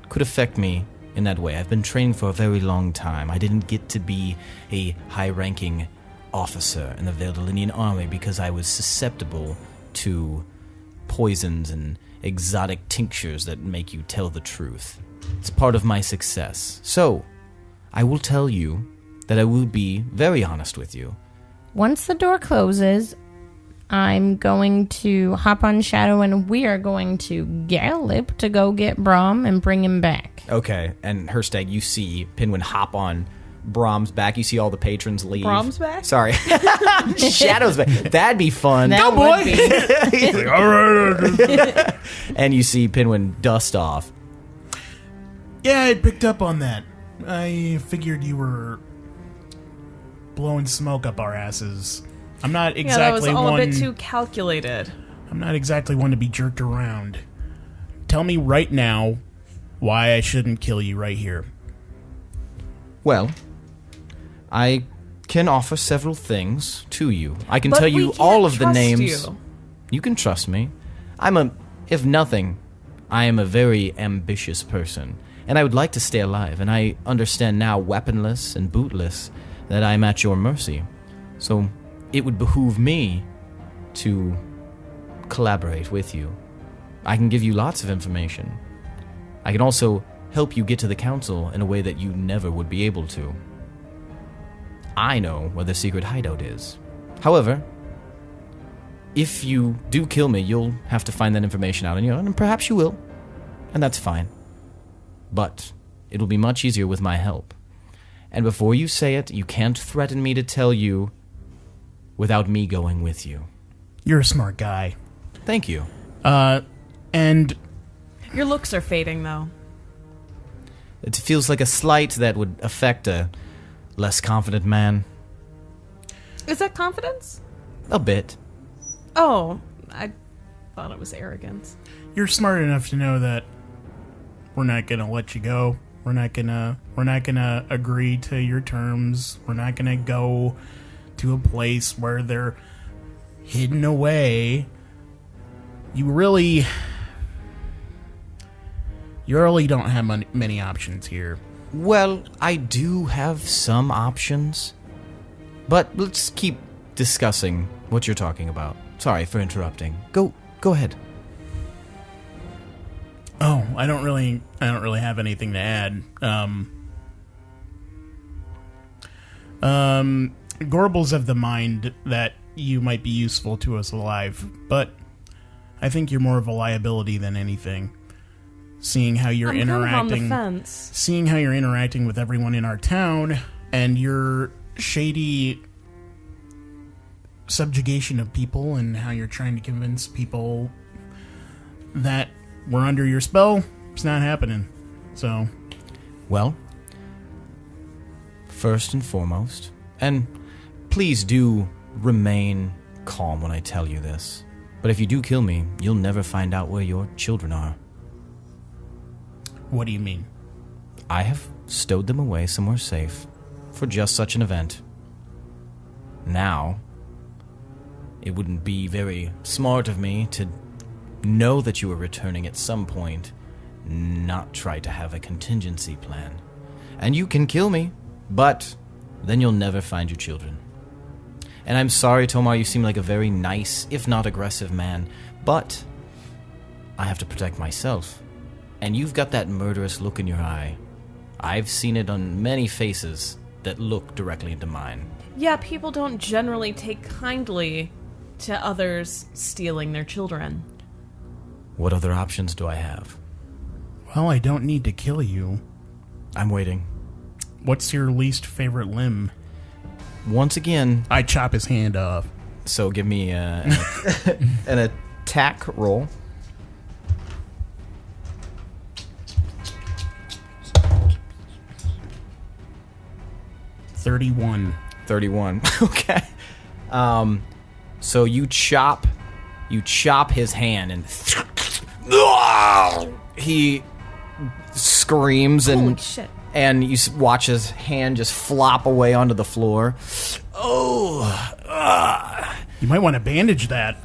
could affect me in that way. I've been training for a very long time. I didn't get to be a high-ranking officer in the Veldalinian army because I was susceptible to poisons and exotic tinctures that make you tell the truth. It's part of my success. So, I will tell you that I will be very honest with you. Once the door closes, I'm going to hop on Shadow and we are going to gallop to go get Brahm and bring him back. Okay, and Hirstag, you see Pinwin hop on Brahm's back. You see all the patrons leave. Brahm's back? Sorry. Shadow's back. That'd be fun. That would be. All right. And you see Pinwin dust off. Yeah, I picked up on that. I figured you were blowing smoke up our asses. I'm not exactly that was all one. a bit too calculated. I'm not exactly one to be jerked around. Tell me right now why I shouldn't kill you right here. Well, I can offer several things to you. I can But tell we you can't all of the trust names. you. You can trust me. If nothing, I am a very ambitious person, and I would like to stay alive, and I understand now, weaponless and bootless, that I am at your mercy. So it would behoove me to collaborate with you. I can give you lots of information. I can also help you get to the council in a way that you never would be able to. I know where the secret hideout is. However, if you do kill me, you'll have to find that information out on your own, and perhaps you will, and that's fine. But it'll be much easier with my help. And before you say it, you can't threaten me to tell you without me going with you. You're a smart guy. Thank you. And Your looks are fading, though. It feels like a slight that would affect a less confident man. Is that confidence? A bit. Oh, I thought it was arrogance. you're smart enough to know that we're not gonna let you go. We're not gonna agree to your terms. We're not gonna go to a place where they're hidden away. You really don't have many options here. Well, I do have some options. But let's keep discussing what you're talking about. Sorry for interrupting. Go ahead. Oh, I don't really have anything to add. Gorbel's of the mind that you might be useful to us alive, but I think you're more of a liability than anything. Seeing how you're I'm interacting, kind of on the fence. seeing how you're interacting with everyone in our town, and your shady subjugation of people, and how you're trying to convince people that we're under your spell, it's not happening. So, Well, first and foremost, and please do remain calm when I tell you this, but if you do kill me, you'll never find out where your children are. what do you mean? I have stowed them away somewhere safe for just such an event. Now, it wouldn't be very smart of me to know that you were returning at some point, not try to have a contingency plan. And you can kill me, but then you'll never find your children. And I'm sorry, Tomar, you seem like a very nice, if not aggressive man, but I have to protect myself. And you've got that murderous look in your eye. I've seen it on many faces that look directly into mine. Yeah, people don't generally take kindly to others stealing their children. What other options do I have? Well, I don't need to kill you. I'm waiting. What's your least favorite limb? Once again, I chop his hand off. so give me an attack roll. $31. 31. Okay. So you chop his hand and he screams Holy and shit. and you watch his hand just flop away onto the floor. You might want to bandage that.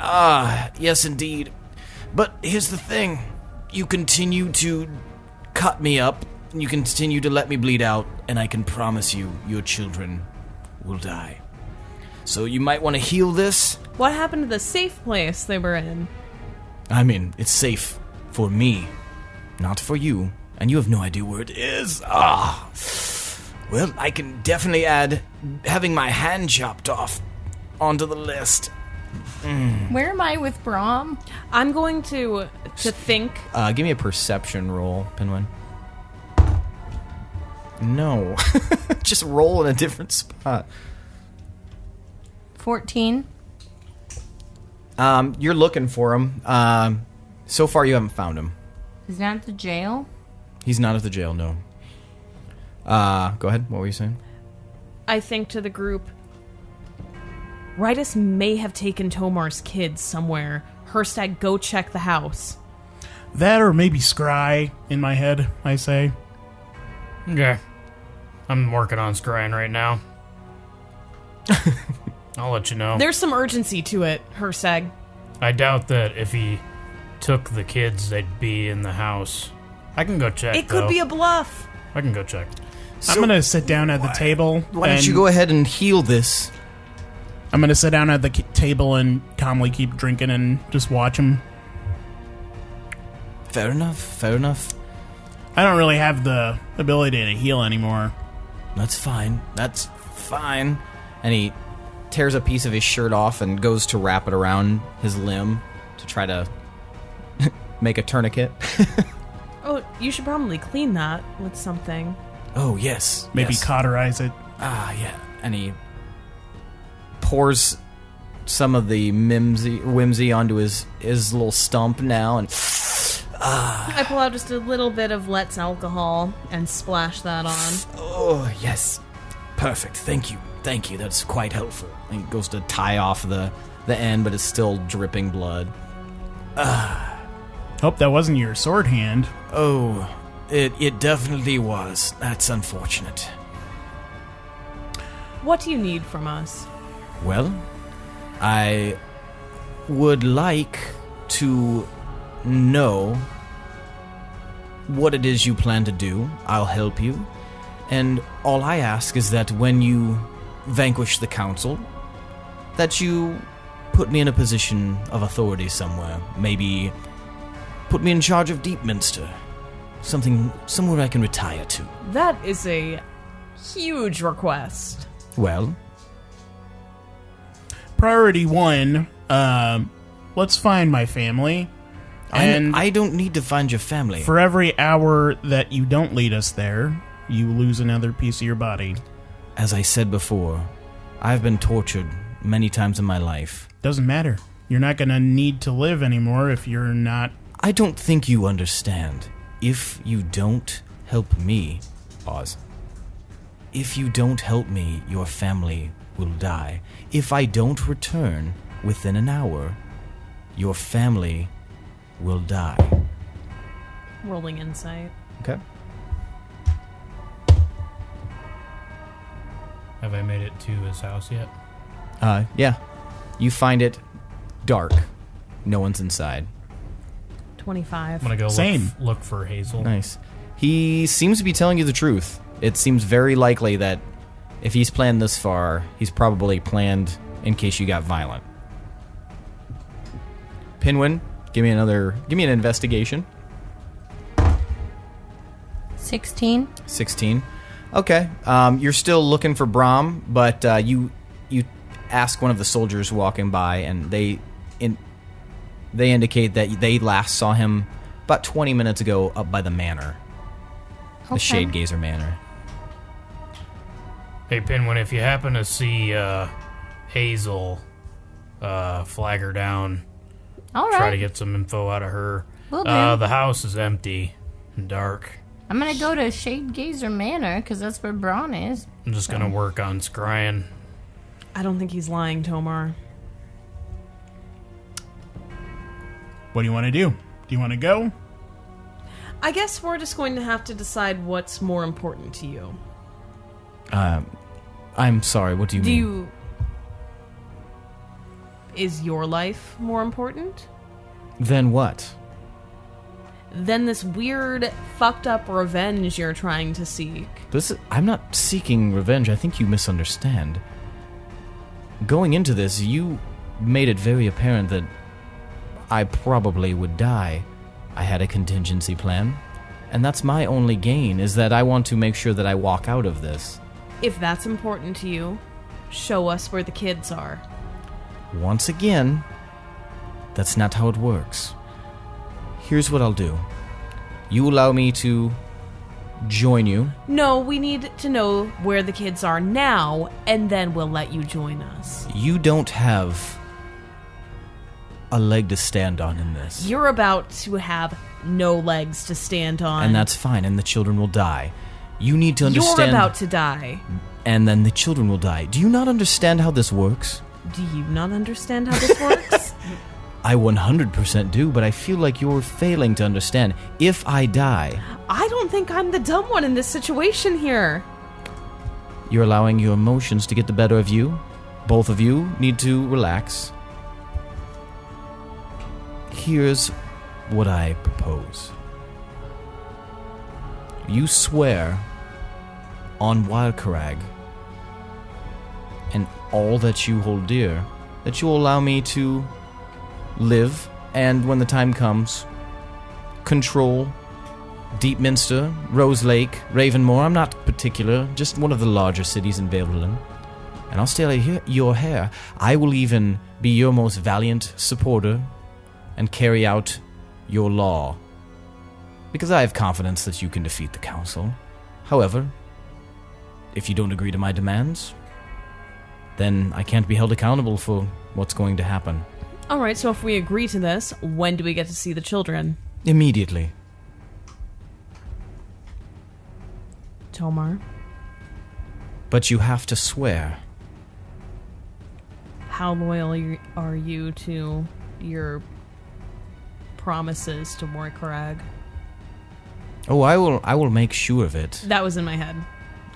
Yes, indeed. But here's the thing. You continue to cut me up, and you continue to let me bleed out, and I can promise you, your children will die. So you might want to heal this. What happened to the safe place they were in? I mean, it's safe for me, not for you. And you have no idea where it is. Well, I can definitely add having my hand chopped off onto the list. Where am I with Brahm? I'm going to think. Give me a perception roll, Pinwin. No. Just roll in a different spot. 14. You're looking for him. So far, you haven't found him. Is that at the jail? He's not at the jail, no. Go ahead. What were you saying? I think to the group. Ritus may have taken Tomar's kids somewhere. Hirstag, go check the house. That or maybe Scry in my head, I say. Okay. I'm working on scrying right now. I'll let you know. There's some urgency to it, Hirstag. I doubt that if he took the kids, they'd be in the house. I can go check, It could though. be a bluff. I can go check. I'm going to sit down at the table. Why don't you go ahead and heal this? I'm going to sit down at the table and calmly keep drinking and just watch him. Fair enough, fair enough. I don't really have the ability to heal anymore. That's fine, that's fine. And he tears a piece of his shirt off and goes to wrap it around his limb to try to make a tourniquet. Oh, you should probably clean that with something. Oh, yes. Maybe yes. cauterize it. Yeah. And he pours some of the whimsy onto his little stump now, and I pull out just a little bit of Let's alcohol and splash that on. oh, yes. Perfect. Thank you. Thank you. That's quite helpful. And he goes to tie off the end, but it's still dripping blood. Hope that wasn't your sword hand. Oh, it definitely was. That's unfortunate. What do you need from us? Well, I would like to know what it is you plan to do. I'll help you. And all I ask is that when you vanquish the council, that you put me in a position of authority somewhere. Maybe put me in charge of Deepminster. Somewhere I can retire to. That is a huge request. Well, Priority 1, let's find my family. And I don't need to find your family. for every hour that you don't lead us there, you lose another piece of your body. As I said before, I've been tortured many times in my life. Doesn't matter. You're not going to need to live anymore if you're not... I don't think you understand. If you don't help me... Pause. If you don't help me, your family will die. If I don't return within an hour, your family will die. Rolling insight. Okay. Have I made it to his house yet? Yeah. You find it dark. No one's inside. 25. I'm gonna go Same. look for Hazel. Nice. He seems to be telling you the truth. It seems very likely that if he's planned this far, he's probably planned in case you got violent. Pinwin, give me an investigation. 16. 16. Okay. You're still looking for Brahm, but you ask one of the soldiers walking by, and they indicate that they last saw him about 20 minutes ago up by the manor. The Shade Gazer Manor. Hey, Pinwin, if you happen to see Hazel, flag her down. All right. Try to get some info out of her. Will do. The house is empty and dark. I'm gonna go to Shade Gazer Manor, because that's where Braun is. I'm just gonna work on scrying. I don't think he's lying, Tomar. What do you want to do? Do you want to go? I guess we're just going to have to decide what's more important to you. I'm sorry, what do you mean? Is your life more important? Then what? Than this weird, fucked up revenge you're trying to seek. I'm not seeking revenge. I think you misunderstand. Going into this, you made it very apparent that I probably would die. I had a contingency plan, and that's my only gain, is that I want to make sure that I walk out of this. If that's important to you, show us where the kids are. Once again, that's not how it works. Here's what I'll do. You allow me to join you. No, we need to know where the kids are now, and then we'll let you join us. You don't have a leg to stand on in this. You're about to have no legs to stand on. And that's fine, and the children will die. You need to understand... You're about to die. And then the children will die. Do you not understand how this works? Do you not understand how this works? I 100% do, but I feel like you're failing to understand. If I die... I don't think I'm the dumb one in this situation here. You're allowing your emotions to get the better of you. Both of you need to relax. Here's what I propose. You swear on Wildcarag and all that you hold dear that you'll allow me to live, and when the time comes, control Deepminster, Rose Lake, Ravenmoor. I'm not particular, just one of the larger cities in Vaildelin. And I'll steal your hair. I will even be your most valiant supporter and carry out your law. Because I have confidence that you can defeat the council. However, if you don't agree to my demands, then I can't be held accountable for what's going to happen. Alright, so if we agree to this, when do we get to see the children? Immediately. Tomar? But you have to swear. How loyal are you to your promises to Wildcarag? Oh, I will make sure of it. That was in my head.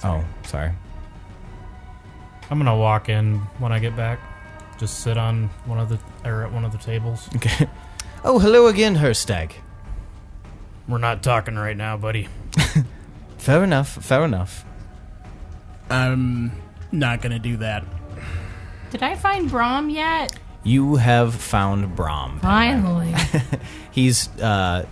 Oh, sorry. I'm gonna walk in when I get back. Just sit on at one of the tables. Okay. Oh, hello again, Hirstag. We're not talking right now, buddy. Fair enough, fair enough. I'm not gonna do that. Did I find Braum yet? You have found Braum. Finally. He's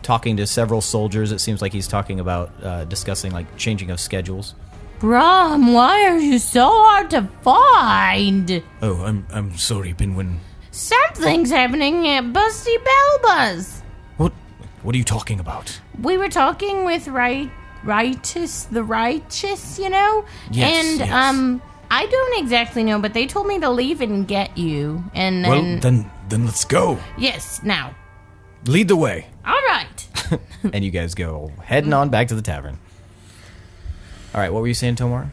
talking to several soldiers. It seems like he's talking about discussing like changing of schedules. Braum, why are you so hard to find? Oh, I'm sorry, Pinwin. Something's happening at Busty Belbas. What are you talking about? We were talking with righteous, you know? Yes, and, yes. I don't exactly know, but they told me to leave and get you, and then... Well, then let's go. Yes, now. Lead the way. All right. And you guys go heading on back to the tavern. All right, what were you saying, Tomar?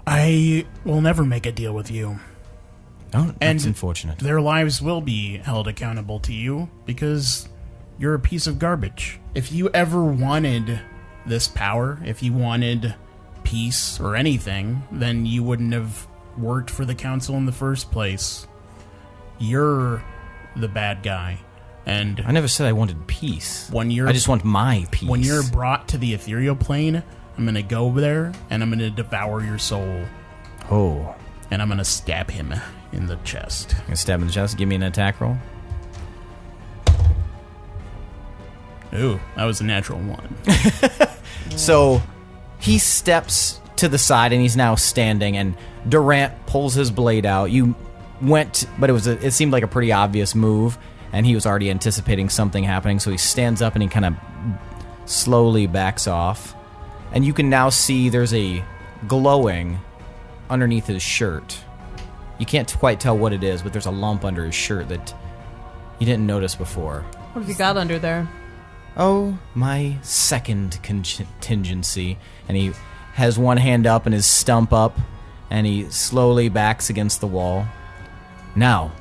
I will never make a deal with you. Oh, that's unfortunate. Their lives will be held accountable to you because you're a piece of garbage. If you ever wanted this power, if you wanted peace or anything, then you wouldn't have worked for the council in the first place. You're the bad guy. And I never said I wanted peace. I just want my peace. When you're brought to the ethereal plane, I'm going to go over there and I'm going to devour your soul. Oh. And I'm going to stab him in the chest. You're gonna stab him in the chest? Give me an attack roll. Ooh, that was a natural one. So he steps to the side and he's now standing, and Durant pulls his blade out. You went, but it seemed like a pretty obvious move, and he was already anticipating something happening, so he stands up and he kind of slowly backs off. And you can now see there's a glowing underneath his shirt. You can't quite tell what it is, but there's a lump under his shirt that you didn't notice before. What have you got under there? Oh, my second contingency. And he has one hand up and his stump up, and he slowly backs against the wall. Now,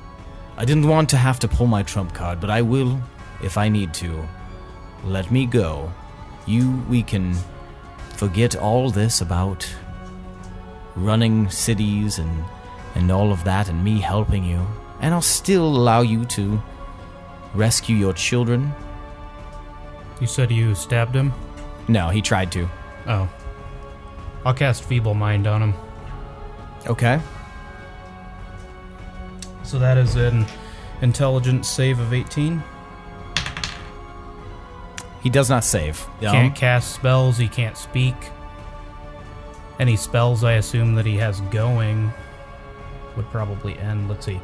I didn't want to have to pull my trump card, but I will if I need to. Let me go. We can forget all this about running cities and all of that and me helping you. And I'll still allow you to rescue your children. You said you stabbed him? No, he tried to. Oh. I'll cast Feeble Mind on him. Okay. So that is an intelligence save of 18. He does not save. Can't cast spells, he can't speak. Any spells I assume that he has going would probably end. Let's see.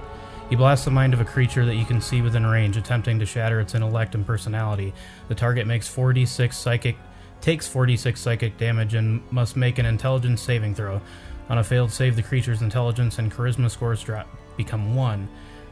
You blast the mind of a creature that you can see within range, attempting to shatter its intellect and personality. The target takes 46 psychic damage and must make an intelligence saving throw. On a failed save, the creature's intelligence and charisma scores become 1.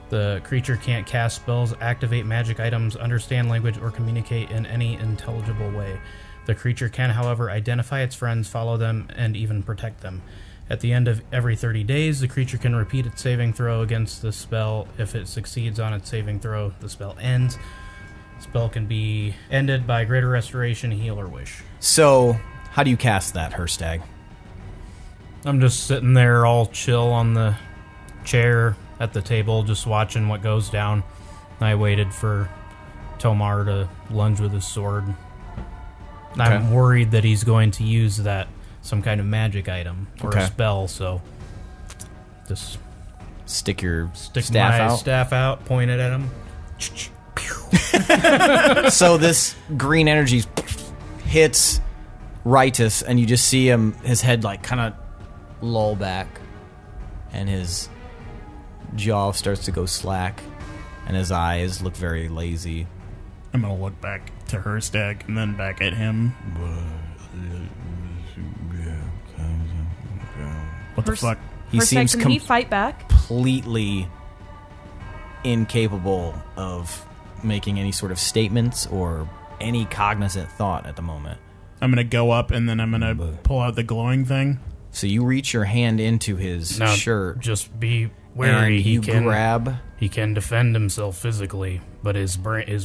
The creature can't cast spells, activate magic items, understand language, or communicate in any intelligible way. The creature can, however, identify its friends, follow them, and even protect them. At the end of every 30 days, the creature can repeat its saving throw against the spell. If it succeeds on its saving throw, the spell ends. The spell can be ended by Greater Restoration, Heal, or Wish. So, how do you cast that, Hirstag? I'm just sitting there all chill on the chair at the table, just watching what goes down. I waited for Tomar to lunge with his sword. Okay. I'm worried that he's going to use some kind of magic item or Okay. a spell, so just Stick stick staff my out. staff out, point it at him. So this green energy hits Ritus, and you just see his head like kind of lull back, and his jaw starts to go slack, and his eyes look very lazy. I'm gonna look back to Hirstag and then back at him. What the fuck? He Hirstag, seems can he fight back? completely incapable of making any sort of statements or any cognizant thought at the moment. I'm gonna go up and then I'm gonna pull out the glowing thing. So you reach your hand into his Now, shirt. just be wary. And He you can grab he can defend himself physically, but his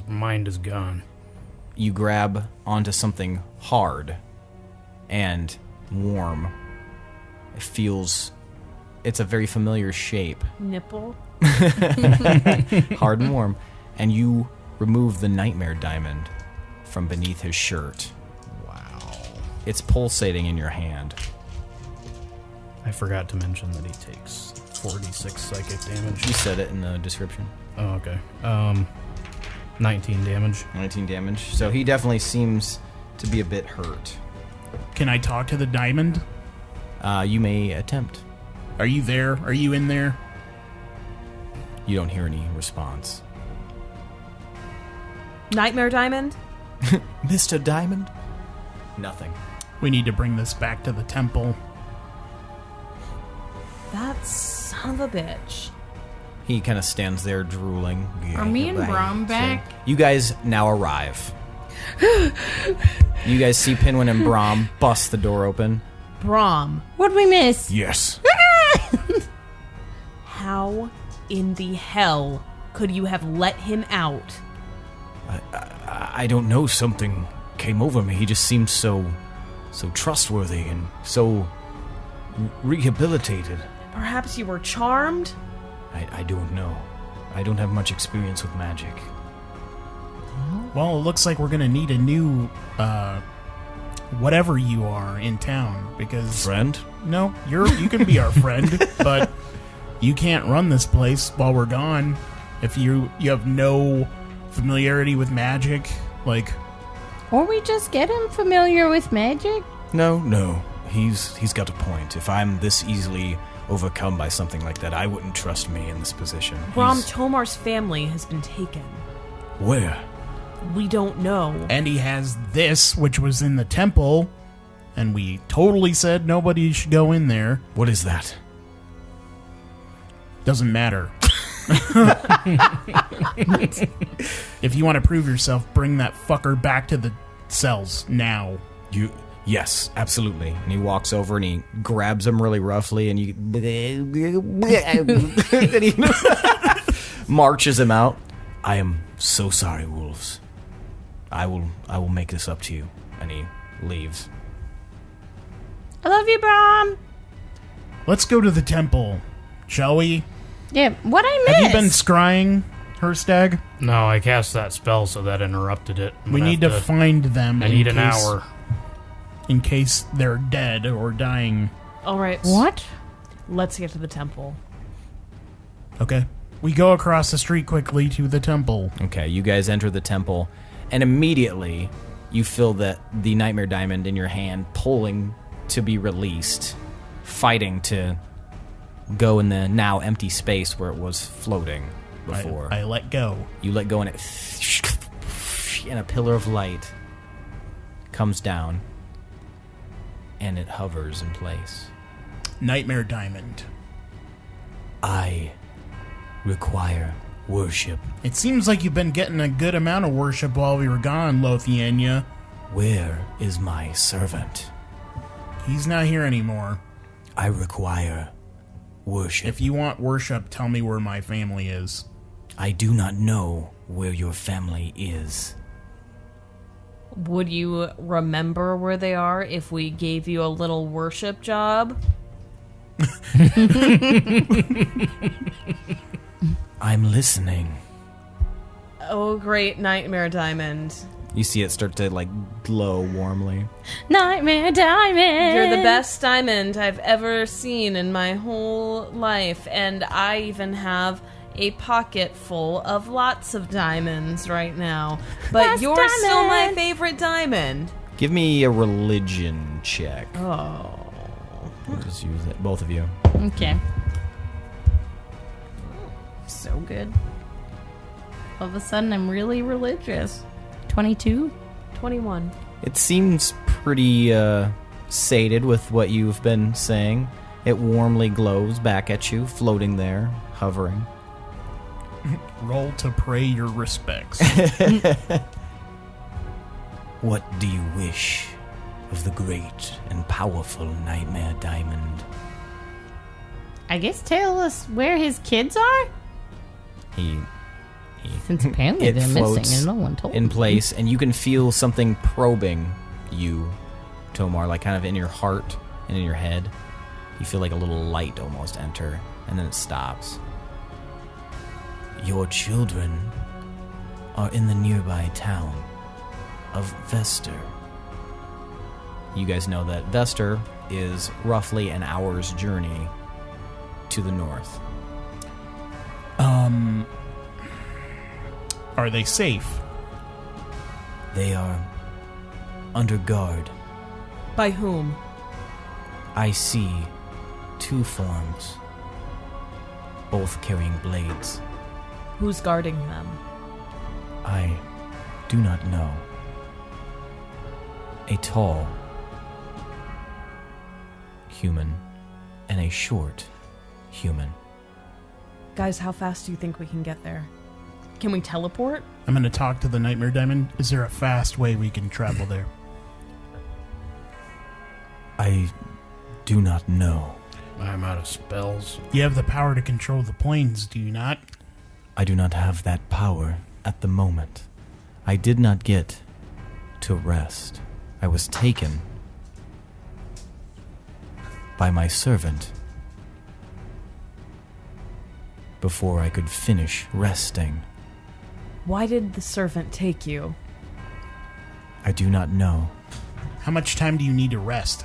mind is gone. you grab onto something hard and warm. It's a very familiar shape. Nipple? Hard and warm. And you remove the nightmare diamond from beneath his shirt. Wow. It's pulsating in your hand. I forgot to mention that he takes 46 psychic damage. You said it in the description. Oh, okay. 19 damage. 19 damage. So he definitely seems to be a bit hurt. Can I talk to the diamond? You may attempt. Are you there? Are you in there? You don't hear any response. Nightmare Diamond? Mr. Diamond? Nothing. We need to bring this back to the temple. That son of a bitch. He kind of stands there drooling. Are me and Brom back? You guys now arrive. You guys see Pinwin and Brom bust the door open. Brom, What'd we miss? Yes. how in the hell could you have let him out? I don't know, something came over me. He just seemed so trustworthy and so rehabilitated. Perhaps you were charmed? I don't know. I don't have much experience with magic. Well, it looks like we're gonna need a new, whatever you are in town, because... Friend? No, you can be our friend, but you can't run this place while we're gone. If you have no familiarity with magic, like... Or we just get him familiar with magic? No. He's got a point. If I'm this easily overcome by something like that. I wouldn't trust me in this position. Brom, Tomar's family has been taken. Where? We don't know. And he has this, which was in the temple, and we totally said nobody should go in there. What is that? Doesn't matter. If you want to prove yourself, bring that fucker back to the cells now. Yes, absolutely. And he walks over and he grabs him really roughly, and and he marches him out. I am so sorry, wolves. I will make this up to you. And he leaves. I love you, Brom. Let's go to the temple, shall we? Yeah, what I missed? Have you been scrying, Hirstag? No, I cast that spell, so that interrupted it. We need to find them. I need an hour. In case they're dead or dying. All right. What? Let's get to the temple. Okay. We go across the street quickly to the temple. Okay, you guys enter the temple, and immediately you feel the Nightmare Diamond in your hand pulling to be released, fighting to go in the now empty space where it was floating before. I let go. You let go, and it, and a pillar of light comes down, and it hovers in place. Nightmare Diamond. I require worship. It seems like you've been getting a good amount of worship while we were gone, Lothiania. Where is my servant? He's not here anymore. I require worship. If you want worship, tell me where my family is. I do not know where your family is. Would you remember where they are if we gave you a little worship job? I'm listening. Oh, great Nightmare Diamond. You see it start to, glow warmly. Nightmare Diamond! You're the best diamond I've ever seen in my whole life, and I even have a pocket full of lots of diamonds right now. But Last you're diamond. still my favorite diamond. Give me a religion check. Oh. We'll just use it. Both of you. Okay. So good. All of a sudden, I'm really religious. 22? 21. It seems pretty sated with what you've been saying. It warmly glows back at you, floating there, hovering. Roll to pray your respects. What do you wish of the great and powerful Nightmare Diamond? I guess tell us where his kids are? Since apparently It they're floats missing and no one told in me. place, and you can feel something probing you, Tomar, kind of in your heart and in your head. You feel like a little light almost enter, and then it stops. Your children are in the nearby town of Vester. You guys know that Vester is roughly an hour's journey to the north. Are they safe? They are under guard. By whom? I see two forms, both carrying blades. Who's guarding them? I do not know. A tall human and a short human. Guys, how fast do you think we can get there? Can we teleport? I'm going to talk to the Nightmare Diamond. Is there a fast way we can travel there? I do not know. I'm out of spells. You have the power to control the planes, do you not? I do not have that power at the moment. I did not get to rest. I was taken by my servant before I could finish resting. Why did the servant take you? I do not know. How much time do you need to rest?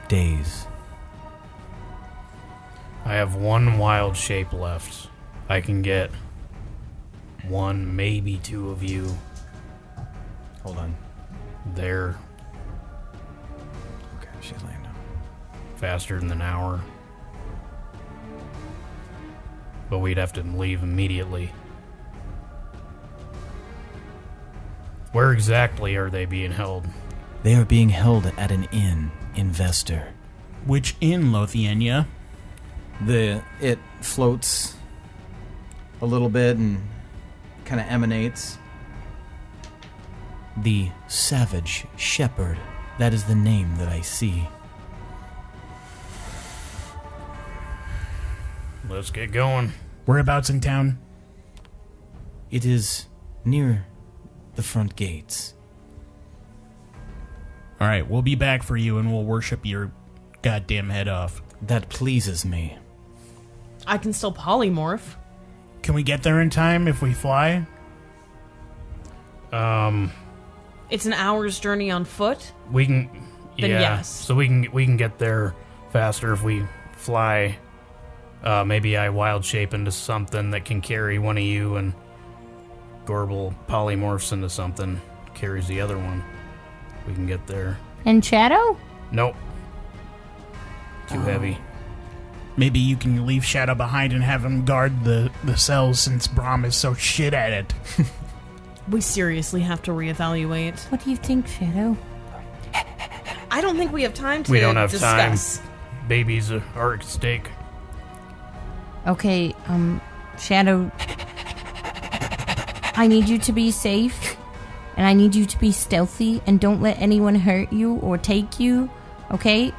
Days. I have one wild shape left. I can get one, maybe two of you Hold on. there Okay, she's laying down. faster than an hour. but we'd have to leave immediately. Where exactly are they being held? They are being held at an inn in Vester. Which inn, Lothienia? It floats a little bit and kind of emanates. The Savage Shepherd. That is the name that I see. Let's get going. Whereabouts in town? It is near the front gates. All right, we'll be back for you and we'll worship your goddamn head off. That pleases me. I can still polymorph. Can we get there in time if we fly? It's an hour's journey on foot. We can. Then yeah. yes. So we can get there faster if we fly. Maybe I wild shape into something that can carry one of you, and Gorbel polymorphs into something, carries the other one. We can get there. And Shadow? Nope. Too heavy. Maybe you can leave Shadow behind and have him guard the cells since Brahm is so shit at it. We seriously have to reevaluate. What do you think, Shadow? I don't think we have time to We don't have discuss. time. Babies are at stake. Okay, Shadow, I need you to be safe, and I need you to be stealthy, and don't let anyone hurt you or take you, okay?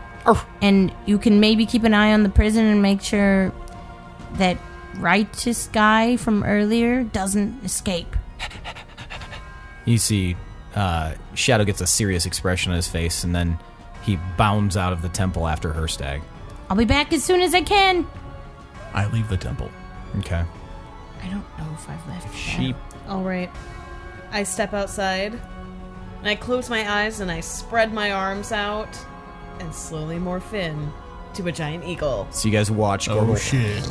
And you can maybe keep an eye on the prison and make sure that righteous guy from earlier doesn't escape. You see, Shadow gets a serious expression on his face, and then he bounds out of the temple after Hirstag. I'll be back as soon as I can. I leave the temple. Okay. I don't know if I've left Sheep. All right. I step outside, and I close my eyes, and I spread my arms out, and slowly morph in to a giant eagle. So you guys watch Gorbel. Oh, shit.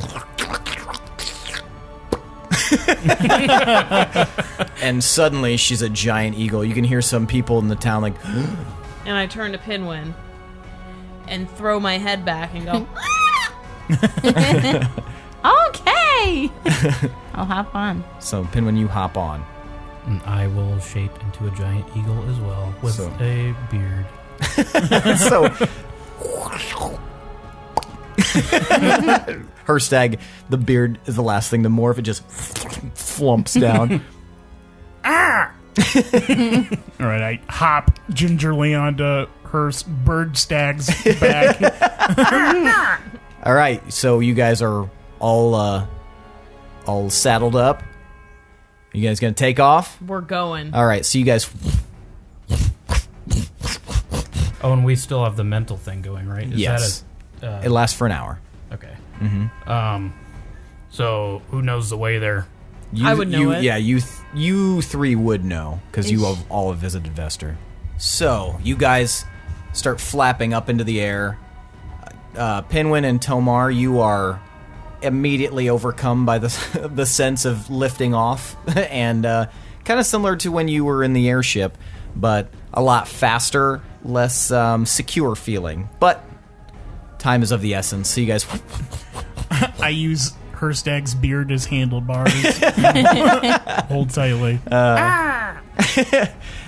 And suddenly she's a giant eagle. You can hear some people in the town like, And I turn to Pinwin and throw my head back and go, Okay! I'll hop on. so Pinwin, you hop on. And I will shape into a giant eagle as well, with So- a beard. So Hirstag, the beard is the last thing to morph. It just flumps down. All right, I hop gingerly onto her bird stag's back. All right, so you guys are all saddled up. You guys gonna take off? we're going. All right, so you guys. Oh, and we still have the mental thing going, right? Is Yes. That It lasts for an hour. okay. So who knows the way there? You, I would know it. Yeah, you three would know because you have all have visited Vester. So you guys start flapping up into the air. Pinwin and Tomar, you are immediately overcome by the sense of lifting off, and kind of similar to when you were in the airship, but a lot faster, less secure feeling. But time is of the essence. So you guys. I use Hirstag's beard as handlebars. Hold tightly.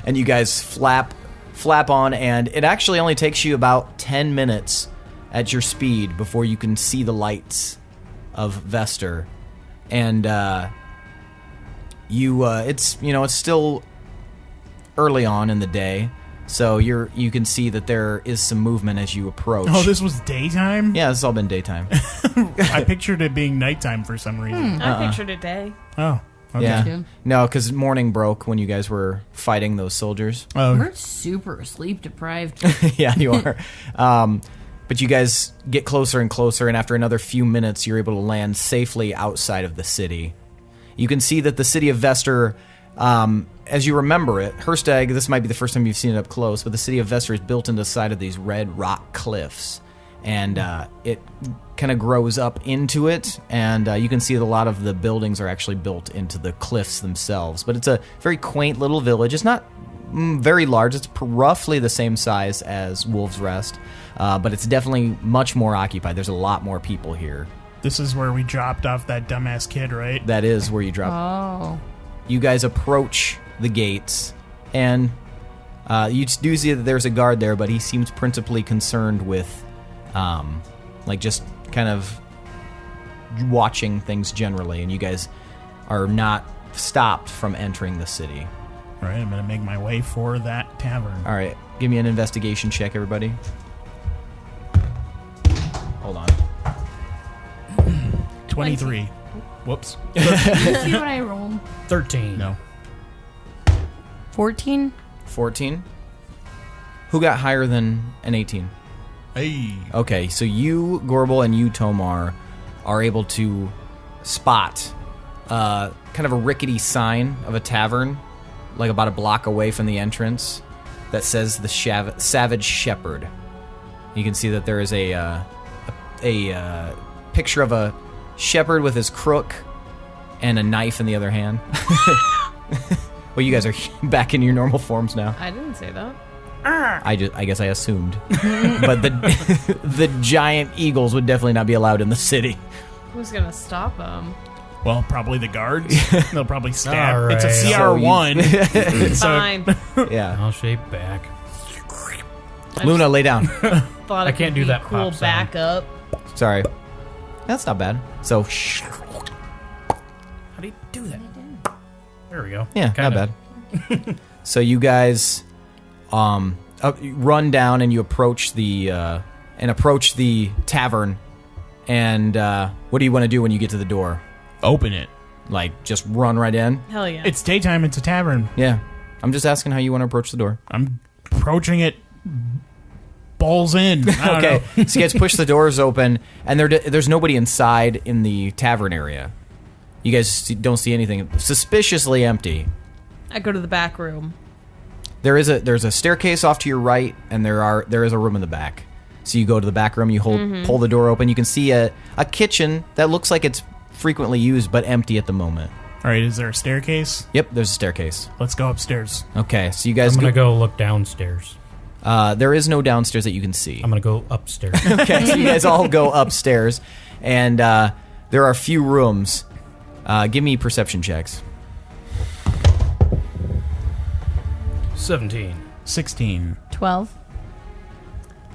And you guys flap on, and it actually only takes you about 10 minutes at your speed before you can see the lights of Vester. And it's still early on in the day, so you can see that there is some movement as you approach. Oh, this was daytime? Yeah, it's all been daytime. I pictured it being nighttime for some reason. I pictured a day. Oh, okay. Yeah. No, because morning broke when you guys were fighting those soldiers. Oh, We're super sleep deprived. Yeah, you are. But you guys get closer and closer, and after another few minutes, you're able to land safely outside of the city. You can see that the city of Vester, as you remember it, Hirstag, this might be the first time you've seen it up close, but the city of Vester is built into the side of these red rock cliffs. And it kind of grows up into it, and you can see that a lot of the buildings are actually built into the cliffs themselves. But it's a very quaint little village. It's not very large. It's roughly the same size as Wolf's Rest, but it's definitely much more occupied. There's a lot more people here. This is where we dropped off that dumbass kid, right? That is where you drop. Oh. You guys approach the gates, and you do see that there's a guard there, but he seems principally concerned with, just kind of watching things generally, and you guys are not stopped from entering the city. All right, I'm going to make my way for that tavern. All right, give me an investigation check, everybody. Hold on. 23. Whoops. You see what I rolled? 13. No. 14? 14. Who got higher than an 18? Hey. Okay, so you, Gorbel, and you, Tomar, are able to spot kind of a rickety sign of a tavern, like about a block away from the entrance, that says the Savage Shepherd. You can see that there is a picture of a shepherd with his crook and a knife in the other hand. Well, you guys are back in your normal forms now. I didn't say that. I guess I assumed. But the giant eagles would definitely not be allowed in the city. Who's gonna stop them? Well, probably the guards. They'll probably stab. All right. It's a CR1. Fine. Yeah. I'll shape back. Luna, lay down. Thought I it can't could do be that cool pop sound. backup. Sorry. That's not bad. So, How do you do that? There we go. yeah, Kinda. not bad. So you guys run down and you approach the tavern. And what do you want to do when you get to the door? Open it. Like, just run right in? Hell yeah. It's daytime. It's a tavern. Yeah. I'm just asking how you want to approach the door. I'm approaching it balls in. I don't Okay. know. So you guys push the doors open, and there's nobody inside in the tavern area. You guys don't see anything. Suspiciously empty. I go to the back room. There's a staircase off to your right, and there is a room in the back. So you go to the back room, you pull the door open. You can see a kitchen that looks like it's frequently used, but empty at the moment. All right, is there a staircase? Yep, there's a staircase. Let's go upstairs. Okay, so you guys I'm going to go look downstairs. There is no downstairs that you can see. I'm going to go upstairs. Okay, so you guys all go upstairs, and there are a few rooms. Give me perception checks. 17. 16. 12.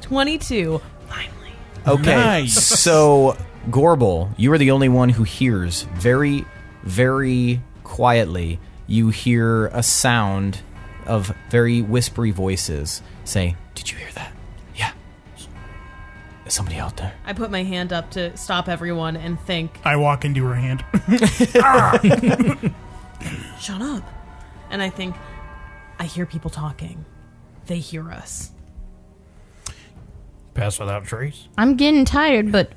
22. Finally. Okay, Nice. so Gorbel, you are the only one who hears very, very quietly. You hear a sound of very whispery voices say, "Did you hear that? Yeah. There's somebody out there." I put my hand up to stop everyone and think, I walk into her hand. shut up. And I think, I hear people talking. They hear us. Pass without trace. I'm getting tired, but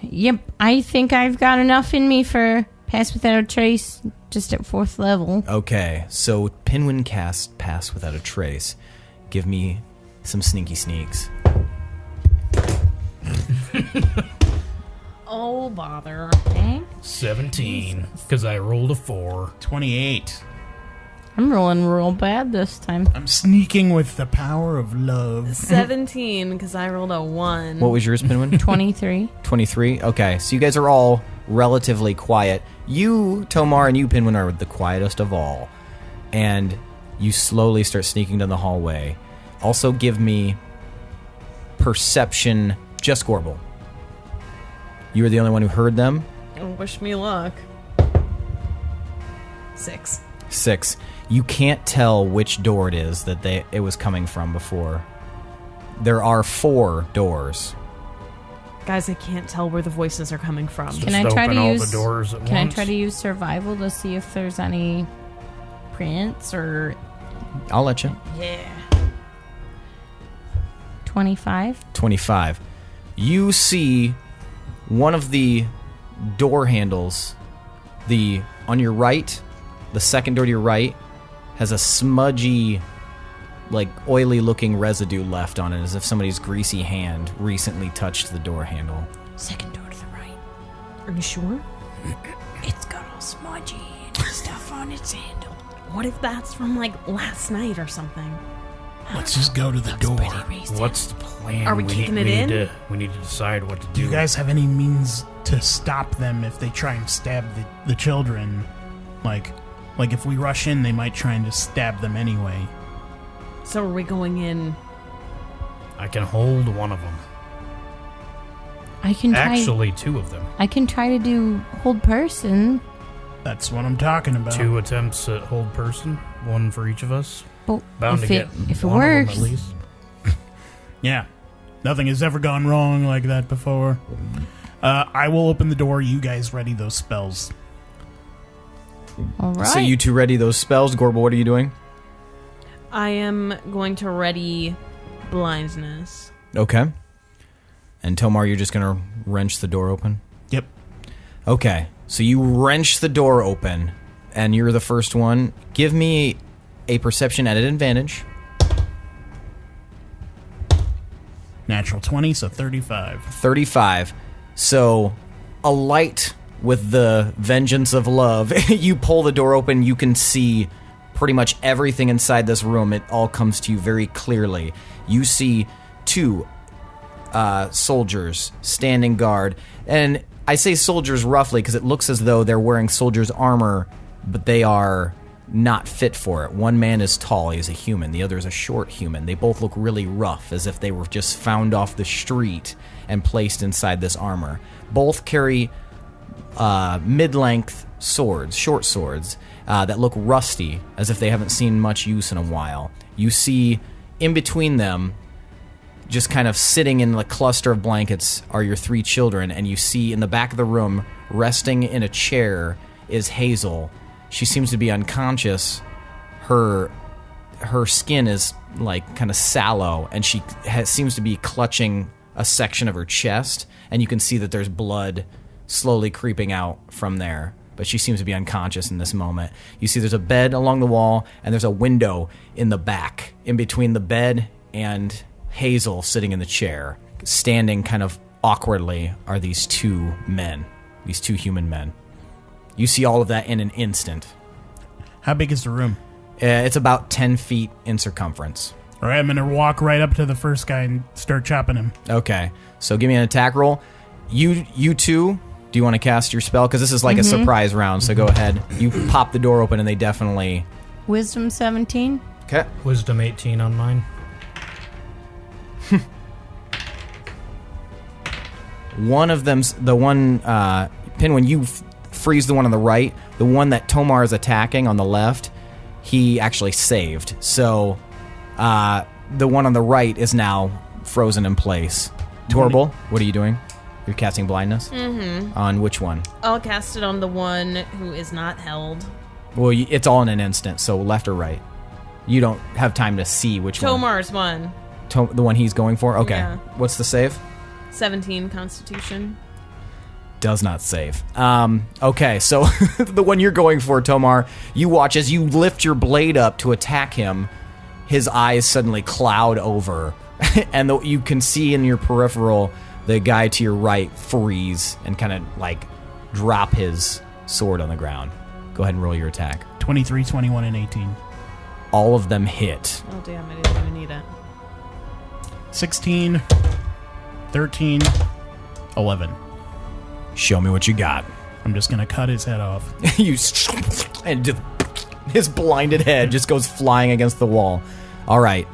yep, I think I've got enough in me for Pass Without a Trace just at 4th level. Okay, so Pinwin cast Pass Without a Trace. Give me some sneaky sneaks. Oh, bother. Okay. 17. Because I rolled a 4. 28. I'm rolling real bad this time. I'm sneaking with the power of love. 17, because I rolled a 1. What was yours, Pinwin? 23. 23? Okay, so you guys are all relatively quiet. You, Tomar, and you, Pinwin, are the quietest of all. And you slowly start sneaking down the hallway. Also give me perception, just Gorbel. You were the only one who heard them. Oh, wish me luck. 6. 6. You can't tell which door it is that it was coming from before. There are 4 doors. Guys, I can't tell where the voices are coming from. Just Can I try open to all use? the doors at Can I once. try to use survival to see if there's any prints or I'll let you. Yeah. 25? 25. You see one of the door handles, on your right, the second door to your right, has a smudgy, like oily looking residue left on it, as if somebody's greasy hand recently touched the door handle. Second door to the right. Are you sure? It's got all smudgy and stuff on its handle. What if that's from, like, last night or something? Let's just go to the door. What's the plan? Are we kicking it in? We need to decide what to do. Do you guys have any means to stop them if they try and stab the children. Like if we rush in, they might try and just stab them anyway. So are we going in? I can hold one of them. I can try. Actually, two of them. I can try to do hold person. That's what I'm talking about. 2 attempts at hold person, 1 for each of us. But Bound if to it get if it one of them works, at least. Yeah. Nothing has ever gone wrong like that before. I will open the door. You guys ready those spells. all right. So you two ready those spells. Gorbel, what are you doing? I am going to ready blindness. Okay. And Tomar, you're just going to wrench the door open? Yep. Okay. So you wrench the door open, and you're the first one. Give me a perception at an advantage. Natural 20, so 35. 35. So a light with the vengeance of love. You pull the door open, you can see pretty much everything inside this room. It all comes to you very clearly. You see 2 soldiers standing guard. And I say soldiers roughly because it looks as though they're wearing soldiers' armor, but they are not fit for it. One man is tall, he's a human. The other is a short human. They both look really rough, as if they were just found off the street and placed inside this armor. Both carry mid-length swords, short swords, that look rusty, as if they haven't seen much use in a while. You see, in between them, just kind of sitting in the cluster of blankets, are your 3 children, and you see in the back of the room, resting in a chair, is Hazel. She seems to be unconscious. Her skin is like kind of sallow, and she seems to be clutching a section of her chest, and you can see that there's blood slowly creeping out from there. But she seems to be unconscious in this moment. You see there's a bed along the wall, and there's a window in the back. In between the bed and Hazel sitting in the chair, standing kind of awkwardly, are these 2 men, these 2 human men. You see all of that in an instant. How big is the room? It's about 10 feet in circumference. All right, I'm going to walk right up to the first guy and start chopping him. Okay, so give me an attack roll. You two, do you want to cast your spell? Because this is like a surprise round, so go ahead. You pop the door open and they definitely... Wisdom 17. Okay. Wisdom 18 on mine. One of them's... The one... Pinwin, you freeze the one on the right. The one that Tomar is attacking on the left, he actually saved. So, the one on the right is now frozen in place. Gorbel, what are you doing? You're casting blindness? Mm-hmm. On which one? I'll cast it on the one who is not held. Well, it's all in an instant, so left or right. You don't have time to see which Tomar's one. The one he's going for? Okay. Yeah. What's the save? 17 Constitution. Does not save. Okay, so the one you're going for, Tomar, you watch as you lift your blade up to attack him, his eyes suddenly cloud over, and you can see in your peripheral the guy to your right freeze and kind of like drop his sword on the ground. Go ahead and roll your attack. 23, 21, and 18. All of them hit. Oh, damn, I didn't even need it. 16, 13, 11. Show me what you got. I'm just going to cut his head off. And his blinded head just goes flying against the wall. All right.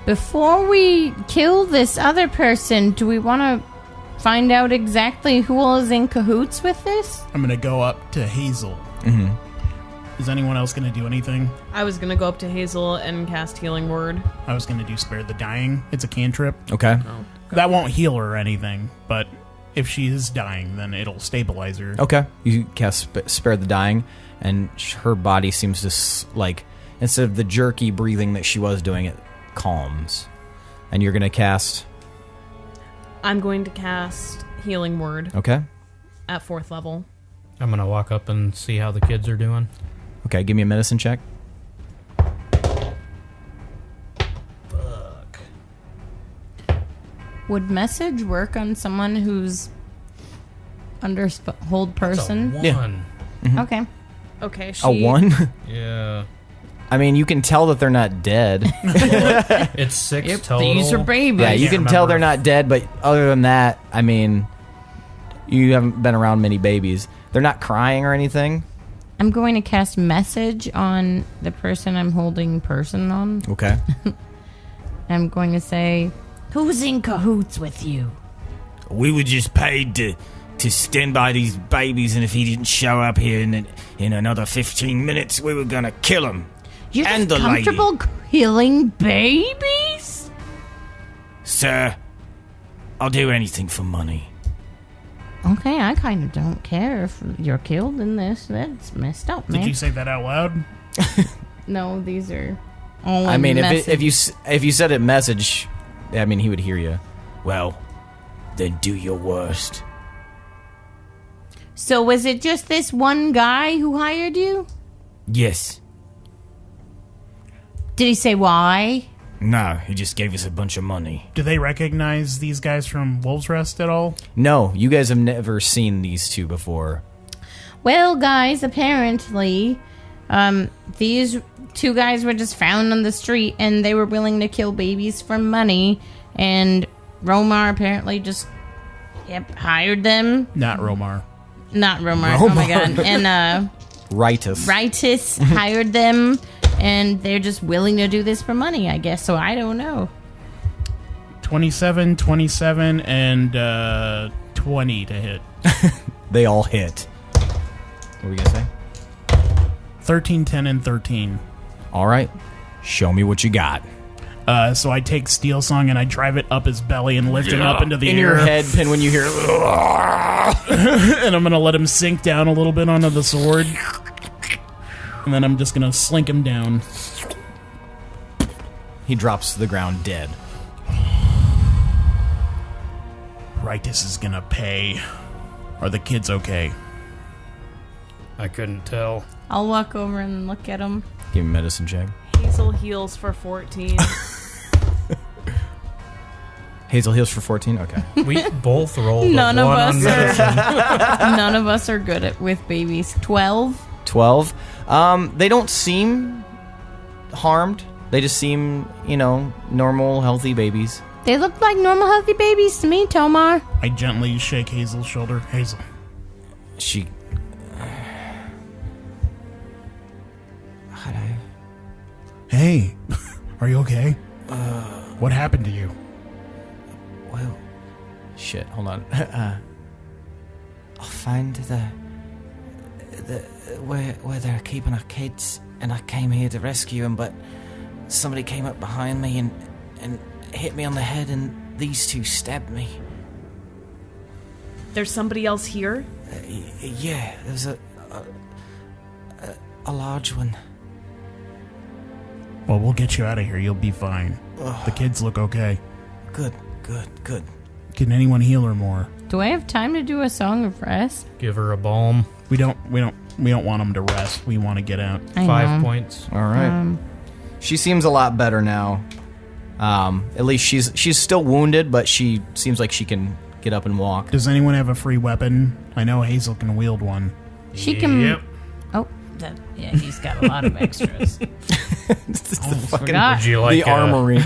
Before we kill this other person, do we want to find out exactly who all is in cahoots with this? I'm going to go up to Hazel. Mm-hmm. Is anyone else going to do anything? I was going to go up to Hazel and cast Healing Word. I was going to do Spare the Dying. It's a cantrip. Okay. Oh, That won't heal her or anything, but if she is dying, then it'll stabilize her. Okay. You cast Spare the Dying, and her body seems to, like, instead of the jerky breathing that she was doing, it calms. And you're going to cast... I'm going to cast Healing Word. Okay. At 4th level. I'm going to walk up and see how the kids are doing. Okay, give me a medicine check. Fuck. Would message work on someone who's under hold person? That's a 1. Yeah. Okay. Okay, A 1? Yeah. I mean, you can tell that they're not dead. It's 6 total. These are babies. Yeah, you can tell they're not dead, but other than that, I mean, you haven't been around many babies. They're not crying or anything. I'm going to cast message on the person I'm holding person on. Okay. I'm going to say, who's in cahoots with you? We were just paid to stand by these babies, and if he didn't show up here in another 15 minutes, we were gonna kill him. You're and just the comfortable lady. killing babies? Sir, I'll do anything for money. Okay, I kind of don't care if you're killed in this. That's messed up, man. Did you say that out loud? No, these are all I mean, message. if you said it message, I mean, he would hear you. Well, then do your worst. So was it just this one guy who hired you? Yes. Did he say why? No, he just gave us a bunch of money. Do they recognize these guys from Wolves Rest at all? No, you guys have never seen these two before. Well, guys, apparently, these two guys were just found on the street, and they were willing to kill babies for money, and Romar apparently just hired them. Not Romar. Not Romar. Oh my god. And Ritus hired them, and they're just willing to do this for money, I guess. So I don't know. 27, 27, and 20 to hit. They all hit. What were you gonna say? 13, 10, and 13. All right. Show me what you got. So I take Steel Song and I drive it up his belly and lift him up into the air. In your head, Pin, when you hear And I'm going to let him sink down a little bit onto the sword. And then I'm just going to slink him down. he drops to the ground dead. Ritus is going to pay. Are the kids okay? I couldn't tell. I'll walk over and look at him. Give me a medicine check. Hazel heals for 14. Hazel heals for 14? Okay. We both rolled None a of 1 us on medicine. None of us are good with babies. 12. 12. They don't seem harmed. They just seem, normal, healthy babies. They look like normal, healthy babies to me, Tomar. I gently shake Hazel's shoulder. Hazel. She... Hello. Hey, are you okay? What happened to you? Well... Shit, hold on. I found the where they're keeping our kids, and I came here to rescue them, but somebody came up behind me and hit me on the head, and these two stabbed me. There's somebody else here? Yeah, there's a large one. Well, we'll get you out of here. You'll be fine. The kids look okay. Good. Can anyone heal her more? Do I have time to do a song of rest? Give her a balm. We don't want them to rest. We want to get out. I 5 know. points. All right. She seems a lot better now. At least she's still wounded, but she seems like she can get up and walk. Does anyone have a free weapon? I know Hazel can wield one. She can. Yep. Oh, yeah, he's got a lot of extras. Forgot. Would you like The armory.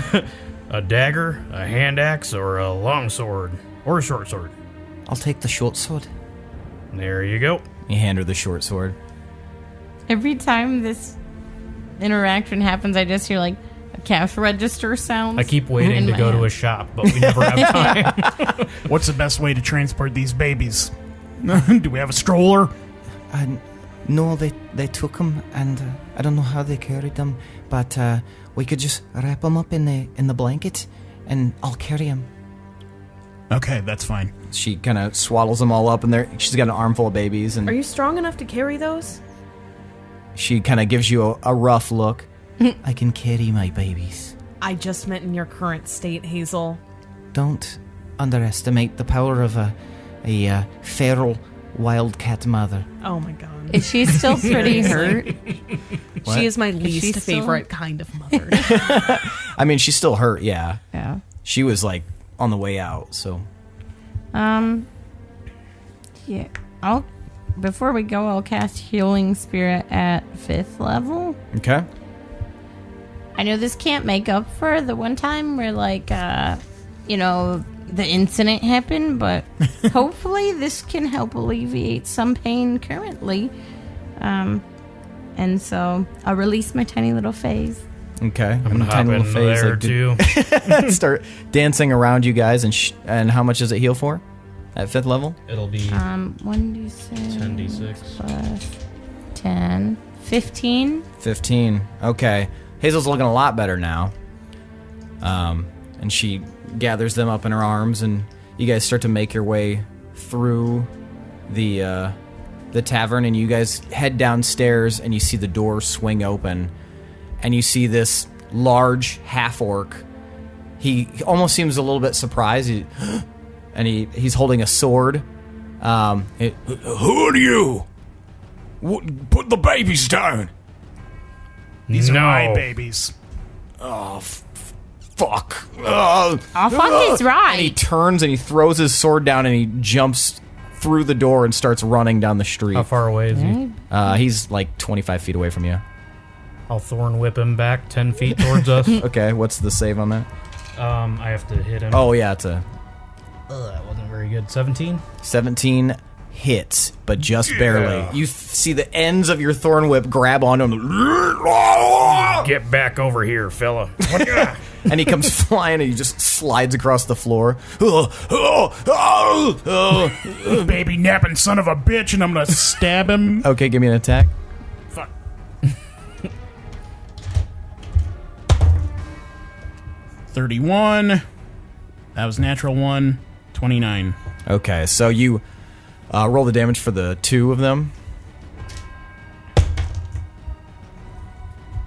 a dagger, a hand axe, or a long sword? Or a short sword? I'll take the short sword. There you go. You hand her the short sword. Every time this interaction happens, I just hear like a cash register sound. I keep waiting in to my go to head. a shop, but we never have time. What's the best way to transport these babies? Do we have a stroller? No, they took them, and I don't know how they carried them, but we could just wrap them up in the blanket, and I'll carry them. Okay, that's fine. She kind of swaddles them all up, and she's got an armful of babies, and Are you strong enough to carry those? she kind of gives you a rough look. I can carry my babies. I just meant in your current state, Hazel. Don't underestimate the power of a feral wildcat mother. Oh my god. Is she still pretty hurt? She is my she least still- favorite kind of mother. I mean, she's still hurt, yeah. Yeah. She was, like, on the way out, so... Yeah. Before we go, I'll cast Healing Spirit at 5th level. Okay. I know this can't make up for the one time where, like, the incident happened, but hopefully this can help alleviate some pain currently. And so I'll release my tiny little phase. Okay. I'm gonna hop in there too. Start dancing around you guys, and how much does it heal for? At 5th level? It'll be 1d6 10d6 plus 10, 15. 15. Okay. Hazel's looking a lot better now. And she gathers them up in her arms, and you guys start to make your way through the tavern, and you guys head downstairs, and you see the door swing open, and you see this large half-orc. He almost seems a little bit surprised, and he's holding a sword. Who are you? Put the babies down. These are my babies. Oh, fuck. Fuck is right. And he turns and he throws his sword down and he jumps through the door and starts running down the street. How far away is he? He's like 25 feet away from you. I'll thorn whip him back 10 feet towards us. Okay, what's the save on that? I have to hit him. Oh, yeah, it's a... that wasn't very good. 17? 17 hits, but just barely. You see the ends of your thorn whip grab onto him. Get back over here, fella. And he comes flying and he just slides across the floor. Baby napping son of a bitch, and I'm gonna stab him. Okay, give me an attack. Fuck. 31. That was natural 1. 29. Okay, so you roll the damage for the 2 of them.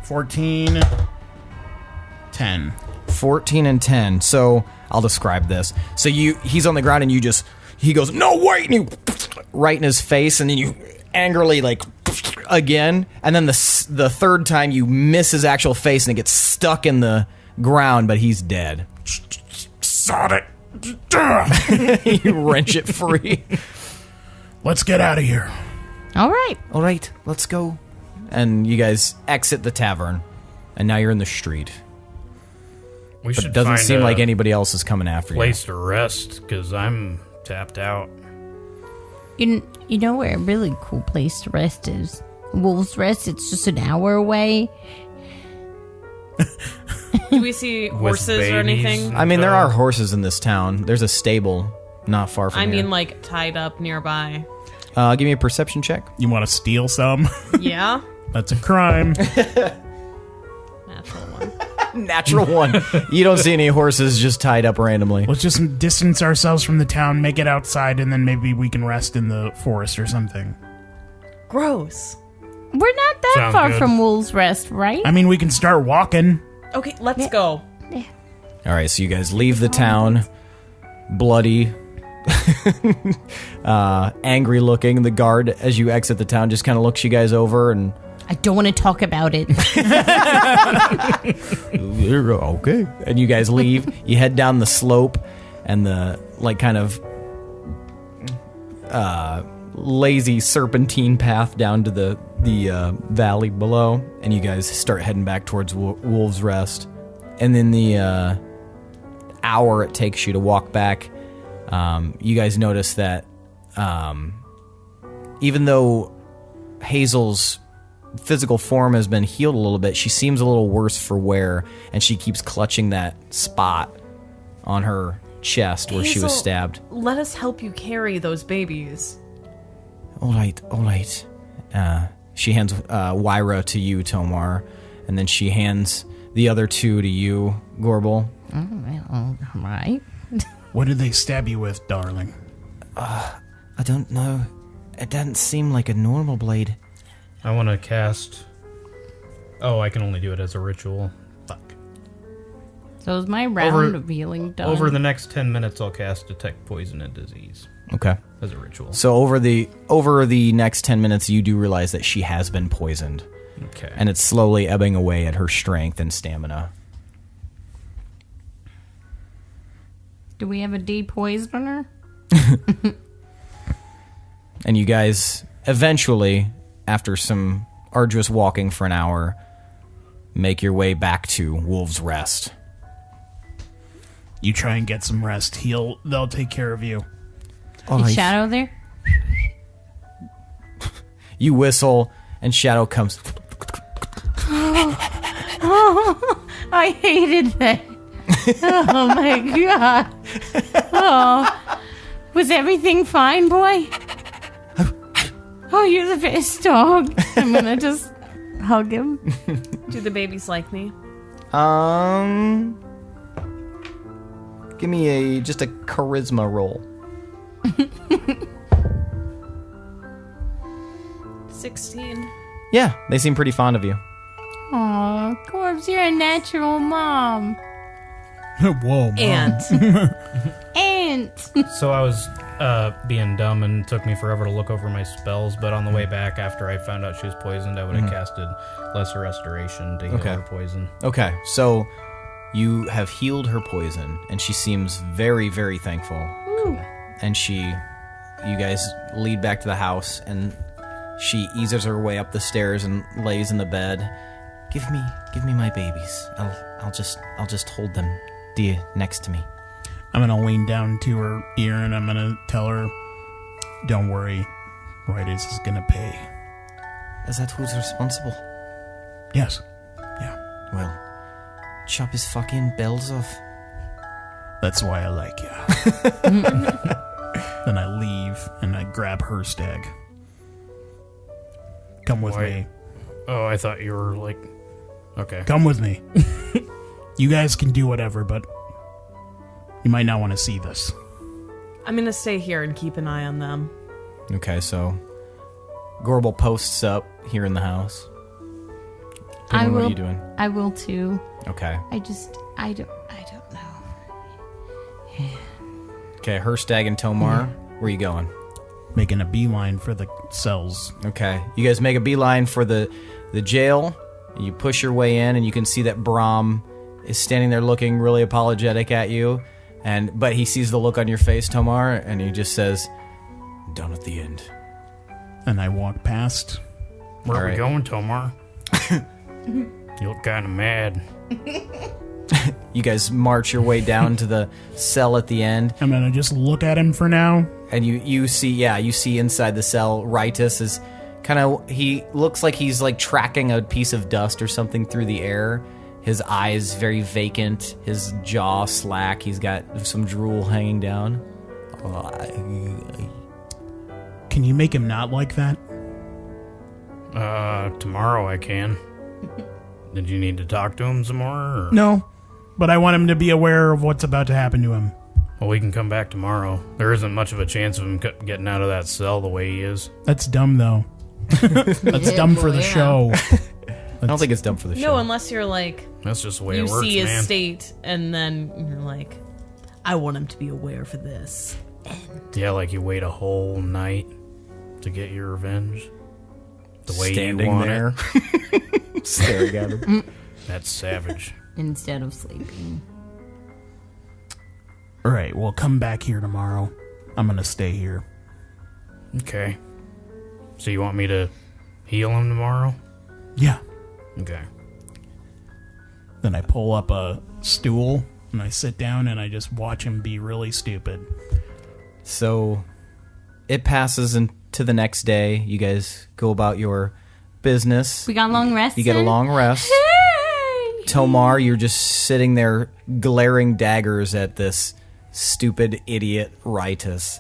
14. 10. 14 and 10. So I'll describe this. So he's on the ground and he goes, no, wait, and you right in his face, and then you angrily again, and then the 3rd time you miss his actual face and it gets stuck in the ground, but he's dead. Sod it. You wrench it free. Let's get out of here. All right, let's go. And you guys exit the tavern, and now you're in the street. We But should it doesn't find seem a like anybody else is coming after place to rest, because I'm tapped out. You know where a really cool place to rest is? Wolf's Rest. It's just an hour away. Do we see horses or babies? anything? I mean, there are horses in this town. There's a stable not far from here. Like tied up nearby. Give me a perception check. You want to steal some? Yeah. That's a crime. Natural 1. Natural 1. You don't see any horses just tied up randomly. Let's just distance ourselves from the town, make it outside, and then maybe we can rest in the forest or something. Gross. We're not that Sounds far good. from Wolf's Rest, right? I mean, we can start walking. Okay, let's go. All right, so you guys leave the town, bloody, angry looking. The guard, as you exit the town, just kind of looks you guys over and... I don't want to talk about it. Okay. And you guys leave. You head down the slope and the, kind of lazy serpentine path down to the valley below. And you guys start heading back towards Wolf's Rest. And then the hour it takes you to walk back, you guys notice that even though Hazel's physical form has been healed a little bit, she seems a little worse for wear, and she keeps clutching that spot on her chest where she was Hazel, stabbed. Let us help you carry those babies. All right. She hands Wyra to you, Tomar, and then she hands the other 2 to you, Gorbel. All right. What did they stab you with, darling? I don't know. It doesn't seem like a normal blade. I want to cast... Oh, I can only do it as a ritual. Fuck. So is my round of healing done? Over the next 10 minutes, I'll cast Detect Poison and Disease Okay. as a ritual. So over the next 10 minutes, you do realize that she has been poisoned. Okay. And it's slowly ebbing away at her strength and stamina. Do we have a depoisoner? And you guys eventually, after some arduous walking for an hour, make your way back to Wolf's Rest. You try and get some rest. They'll take care of you. Is Shadow there? You whistle, and Shadow comes. I hated that. Oh my god. Oh. Was everything fine, boy? Oh, you're the best dog. I'm gonna just hug him. Do the babies like me? Give me just a charisma roll. 16. Yeah, they seem pretty fond of you. Aw, Corbs, you're a natural mom. Whoa, Mom. Aunt. So I was being dumb and took me forever to look over my spells, but on the way back after I found out she was poisoned, I would have casted Lesser Restoration to heal her poison. Okay, so you have healed her poison, and she seems very, very thankful. Ooh. And you guys lead back to the house, and she eases her way up the stairs and lays in the bed. Give me my babies. I'll just hold them, dear, next to me. I'm gonna lean down to her ear and I'm gonna tell her, "Don't worry, Rightus is gonna pay." Is that who's responsible? Yes. Yeah. Well, chop his fucking bells off. That's why I like you. Then I leave and I grab Hirstag. Come with me. Oh, I thought you were like... Okay. Come with me. You guys can do whatever, but you might not want to see this. I'm gonna stay here and keep an eye on them. Okay, so Gorbel posts up here in the house. I Pinwin, will. What are you doing? I will too. Okay. I don't know. Okay, Hirstag and Tomar, where are you going? Making a beeline for the cells. Okay, you guys make a beeline for the jail. You push your way in, and you can see that Brahm is standing there looking really apologetic at you. But he sees the look on your face, Tomar, and he just says, "Done at the end." And I walk past. Where All are we right. going, Tomar? You look kind of mad. You guys march your way down to the cell at the end. I'm gonna just look at him for now. And you see inside the cell, Rightus is he looks like he's like tracking a piece of dust or something through the air. His eyes very vacant, his jaw slack, he's got some drool hanging down. Can you make him not like that? Tomorrow I can. Did you need to talk to him some more? Or? No, but I want him to be aware of what's about to happen to him. Well, we can come back tomorrow. There isn't much of a chance of him getting out of that cell the way he is. That's dumb, though. That's dumb for the show. I don't think it's dumb for the show. No, unless you're like... That's just the way you it works, see his man. state, and then you're like, I want him to be aware for this. Yeah, like you wait a whole night to get your revenge. The way Standing you want there, staring at him. That's savage. Instead of sleeping. All right, well, come back here tomorrow. I'm gonna stay here. Okay. So you want me to heal him tomorrow? Yeah. Okay. Then I pull up a stool and I sit down and I just watch him be really stupid. So it passes into the next day. You guys go about your business. We got a long rest. You get a long rest. Hey! Tomar, you're just sitting there glaring daggers at this stupid idiot Rightus.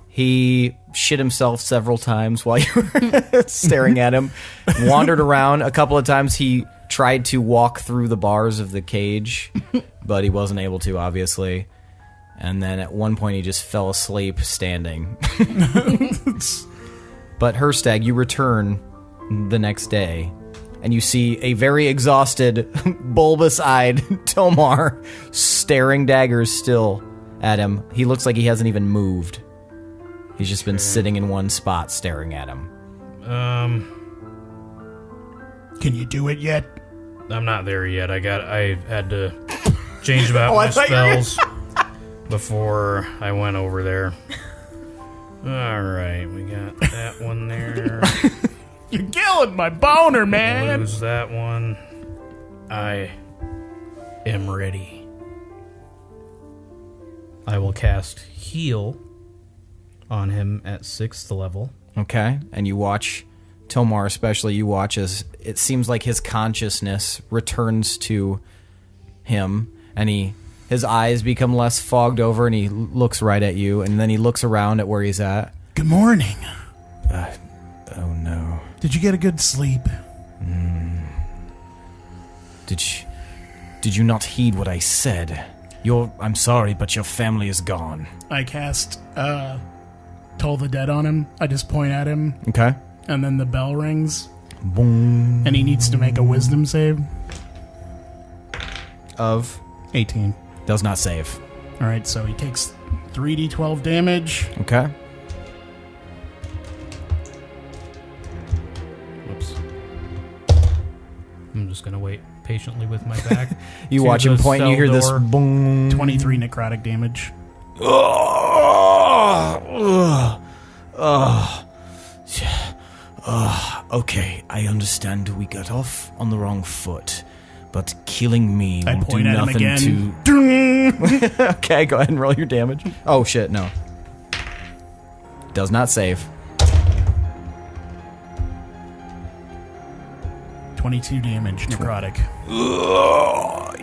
He shit himself several times while you were staring at him. Wandered around. A couple of times he tried to walk through the bars of the cage, but he wasn't able to, obviously. And then at one point he just fell asleep standing. But Hirstag, you return the next day, and you see a very exhausted, bulbous-eyed Tomar staring daggers still at him. He looks like he hasn't even moved. He's just been sitting in one spot staring at him. Can you do it yet? I'm not there yet. I had to change about my spells before I went over there. All right, we got that one there. You're killing my boner, man. Lose that one. I am ready. I will cast Heal on him at 6th level. Okay, and you watch, Tomar especially, you watch as it seems like his consciousness returns to him, and his eyes become less fogged over, and he looks right at you, and then he looks around at where he's at. Good morning. Oh no. Did you get a good sleep? Did you not heed what I said? I'm sorry, but your family is gone. I cast Toll the Dead on him. I just point at him, Okay. and then the bell rings, Boom. and he needs to make a wisdom save. Of 18. does not save. All right, so he takes 3d12 damage. Okay. Whoops. I'm just gonna wait patiently with my back. You to watch him the point, and you cell hear this door. boom. 23 necrotic damage. Okay, I understand we got off on the wrong foot, but killing me I will do point at him nothing again. to... Okay, go ahead and roll your damage. Oh shit, no. Does not save. 22 damage necrotic.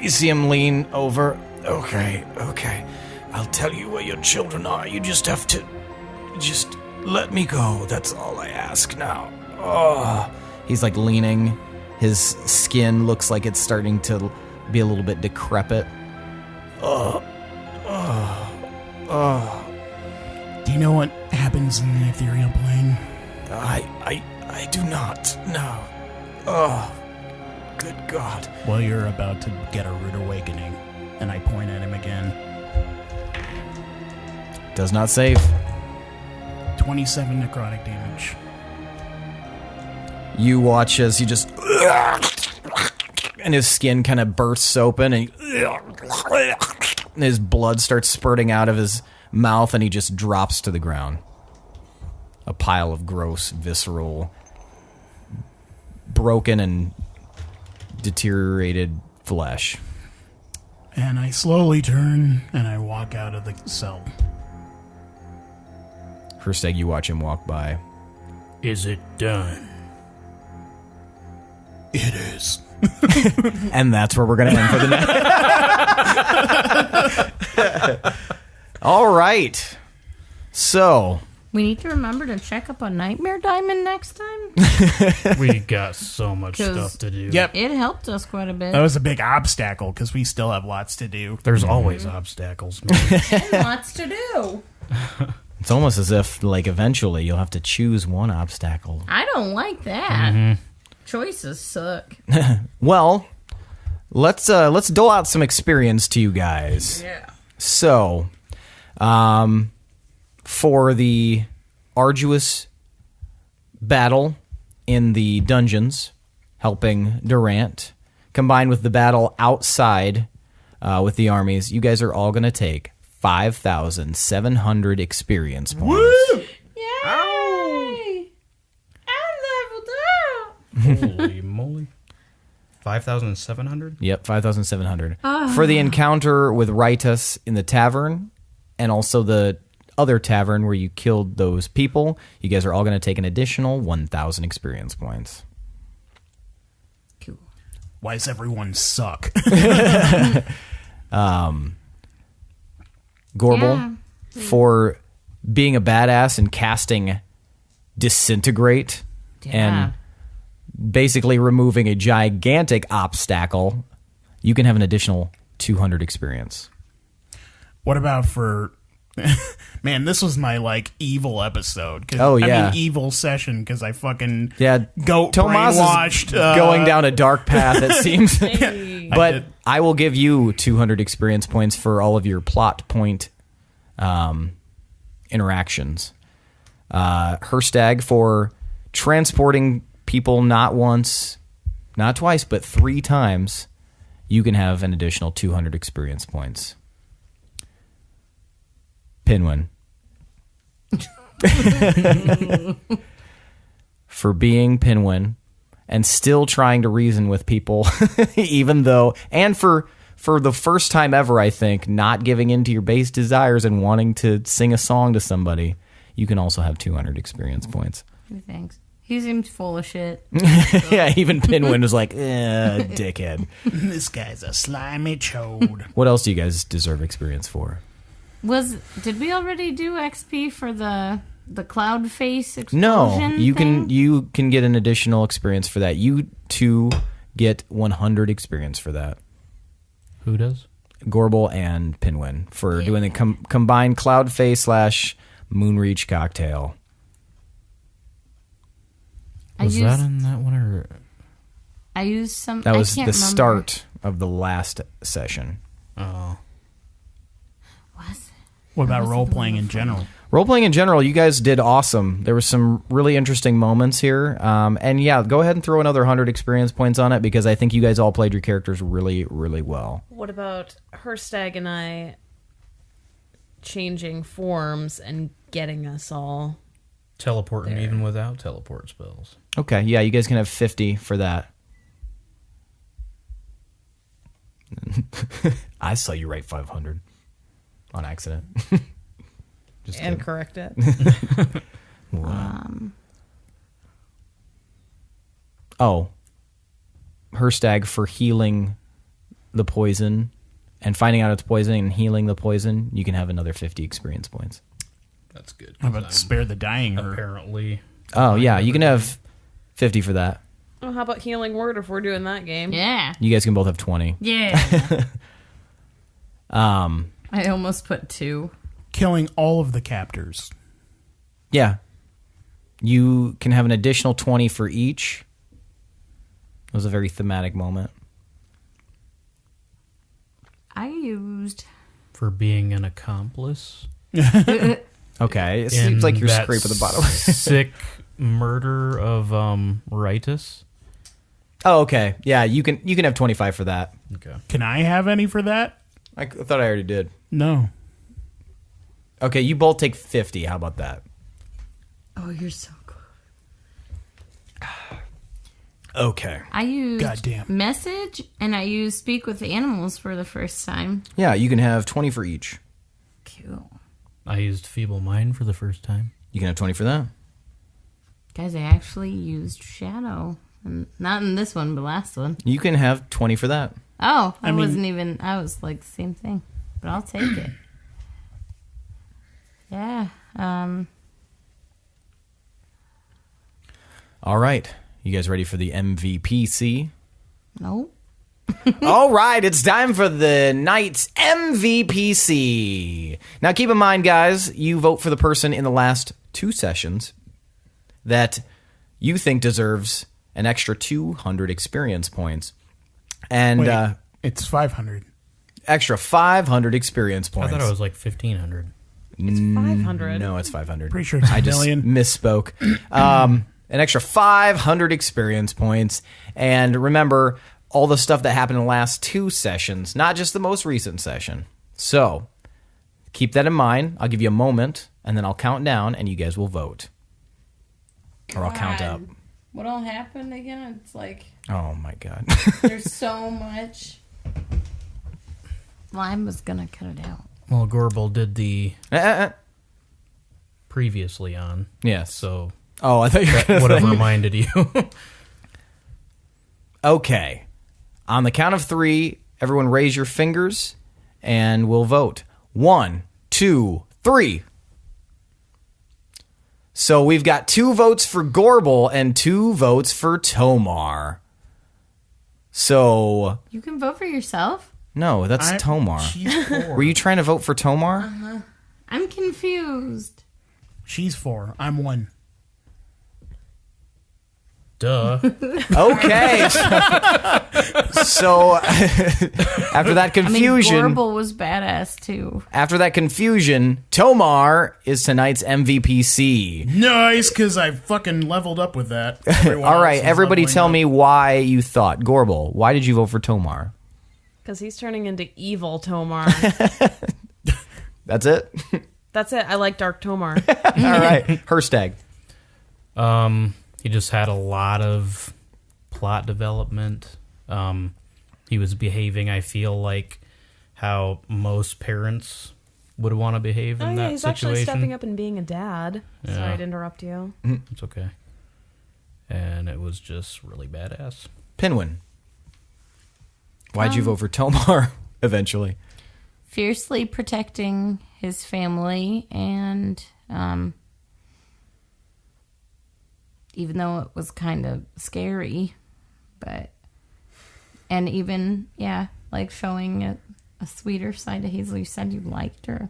You see him lean over. Okay. I'll tell you where your children are. You just have to... Just let me go. That's all I ask now. He's like leaning. His skin looks like it's starting to be a little bit decrepit. Do you know what happens in the ethereal plane? I do not. No. Oh, good God. Well, you're about to get a rude awakening. And I point at him again. Does not save. 27 necrotic damage. You watch as he just... And his skin kind of bursts open, and his blood starts spurting out of his mouth, and he just drops to the ground. A pile of gross, visceral, broken and deteriorated flesh. And I slowly turn, and I walk out of the cell. Hirstag, you watch him walk by. Is it done? It is. And that's where we're going to end for the night. All right. So... We need to remember to check up on Nightmare Diamond next time. We got so much 'Cause- stuff to do. Yep. It helped us quite a bit. That was a big obstacle, because we still have lots to do. There's always obstacles. Man. Lots to do. It's almost as if, like, eventually you'll have to choose one obstacle. I don't like that. Choices suck. Well, let's dole out some experience to you guys. Yeah. So, for the arduous battle in the dungeons, helping Durant, combined with the battle outside with the armies, you guys are all going to take 5,700 experience points. Yay! I leveled up. Holy moly. 5,700? Yep, 5,700. For the encounter with Ritus in the tavern, and also the other tavern where you killed those people, you guys are all going to take an additional 1,000 experience points. Cool. Why does everyone suck? Gorbel, for being a badass and casting Disintegrate and basically removing a gigantic obstacle, you can have an additional 200 experience. What about for... Man, this was my, like, evil episode. Oh, yeah. I mean, evil session, because I fucking Yeah, goat Tomas brainwashed. is going down a dark path, it seems. Hey. But I will give you 200 experience points for all of your plot point interactions. Hirstag for transporting people not once, not twice, but 3 times. You can have an additional 200 experience points. Pinwin. For being Pinwin and still trying to reason with people, even though, and for for the first time ever, I think, not giving in to your base desires and wanting to sing a song to somebody, you can also have 200 experience points. Thanks. He seems full of shit. Yeah, even Pinwin was like, dickhead. This guy's a slimy chode. What else do you guys deserve experience for? Did we already do XP for the cloud face explosion? No, you thing? can get an additional experience for that. You two get 100 experience for that. Who does? Gorbel and Pinwin for doing the combined cloud face / Moonreach cocktail. Was that in that one or? I used some. That was I can't the remember. start of the last session. Oh. What about role-playing in general? Role-playing in general, you guys did awesome. There were some really interesting moments here. And yeah, go ahead and throw another 100 experience points on it because I think you guys all played your characters really, really well. What about Hirstag and I changing forms and getting us all Teleporting even without teleport spells. Okay, yeah, you guys can have 50 for that. I saw you write 500 on accident. Just and kidding. correct it? Oh, Hirstag for healing the poison and finding out it's poison and healing the poison, you can have another 50 experience points. That's good. How about spare the dying? Apparently. Oh, yeah, you can have 50 for that. Oh, how about healing word if we're doing that game? Yeah. You guys can both have 20. Yeah. I almost put 2. Killing all of the captors. Yeah. You can have an additional 20 for each. It was a very thematic moment. I used... For being an accomplice. Okay, it seems like you're scraping the bottom. Sick murder of Ritus. Oh, okay. Yeah, you can have 25 for that. Okay. Can I have any for that? I thought I already did. No. Okay, you both take 50. How about that? Oh, you're so good. Okay. I used Goddamn. message and I used speak with the animals for the first time. Yeah, you can have 20 for each. Cool. I used Feeble Mind for the first time. You can have 20 for that. Guys, I actually used shadow. And not in this one, but last one. You can have 20 for that. Oh, I mean- wasn't even... I was like the same thing. But I'll take it. Yeah. All right. You guys ready for the MVPC? No. All right, it's time for the night's MVPC. Now, keep in mind, guys, you vote for the person in the last 2 sessions that you think deserves an extra 200 experience points. And Wait, it's 500. extra 500 experience I points. thought it was like 1,500. It's 500. No, it's 500. Pretty sure it's I just million. misspoke. An extra 500 experience points. And remember, all the stuff that happened in the last 2 sessions, not just the most recent session. So, keep that in mind. I'll give you a moment, and then I'll count down, and you guys will vote. Or I'll count up. What all happened again? It's like... Oh, my God. There's so much... Well, I was going to cut it out. Well, Gorbel did the previously on. Yes. So Oh, I thought you were that going would to have reminded you. Okay. On the count of 3, everyone raise your fingers, and we'll vote. 1, 2, 3. So we've got 2 votes for Gorbel and 2 votes for Tomar. So, You can vote for yourself? no, that's Tomar. She's 4. Were you trying to vote for Tomar? I'm confused. She's 4. I'm 1. Duh. Okay. So, after that confusion... Gorbel was badass, too. After that confusion, Tomar is tonight's MVPC. Nice, because I fucking leveled up with that. All right, everybody tell me why you thought. Gorbel, why did you vote for Tomar? Because he's turning into evil Tomar. That's it? That's it. I like Dark Tomar. All right, Hirstag. He just had a lot of plot development. he was behaving, I feel like, how most parents would want to behave in that he's situation. actually stepping up and being a dad. Yeah. Sorry to interrupt you. It's okay. And it was just really badass. Pinwin. Why'd you vote for Tomar eventually? Fiercely protecting his family, and even though it was kind of scary, and even, like showing a sweeter side to Hazel. You said you liked her.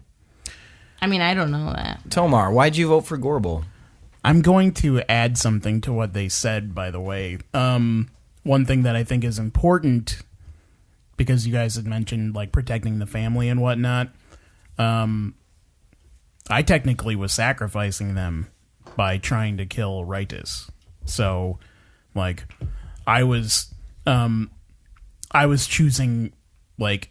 I mean, I don't know that. Tomar, why'd you vote for Gorbel? I'm going to add something to what they said, by the way. One thing that I think is important, because you guys had mentioned like protecting the family and whatnot. I technically was sacrificing them by trying to kill Ritus. So, like, I was choosing like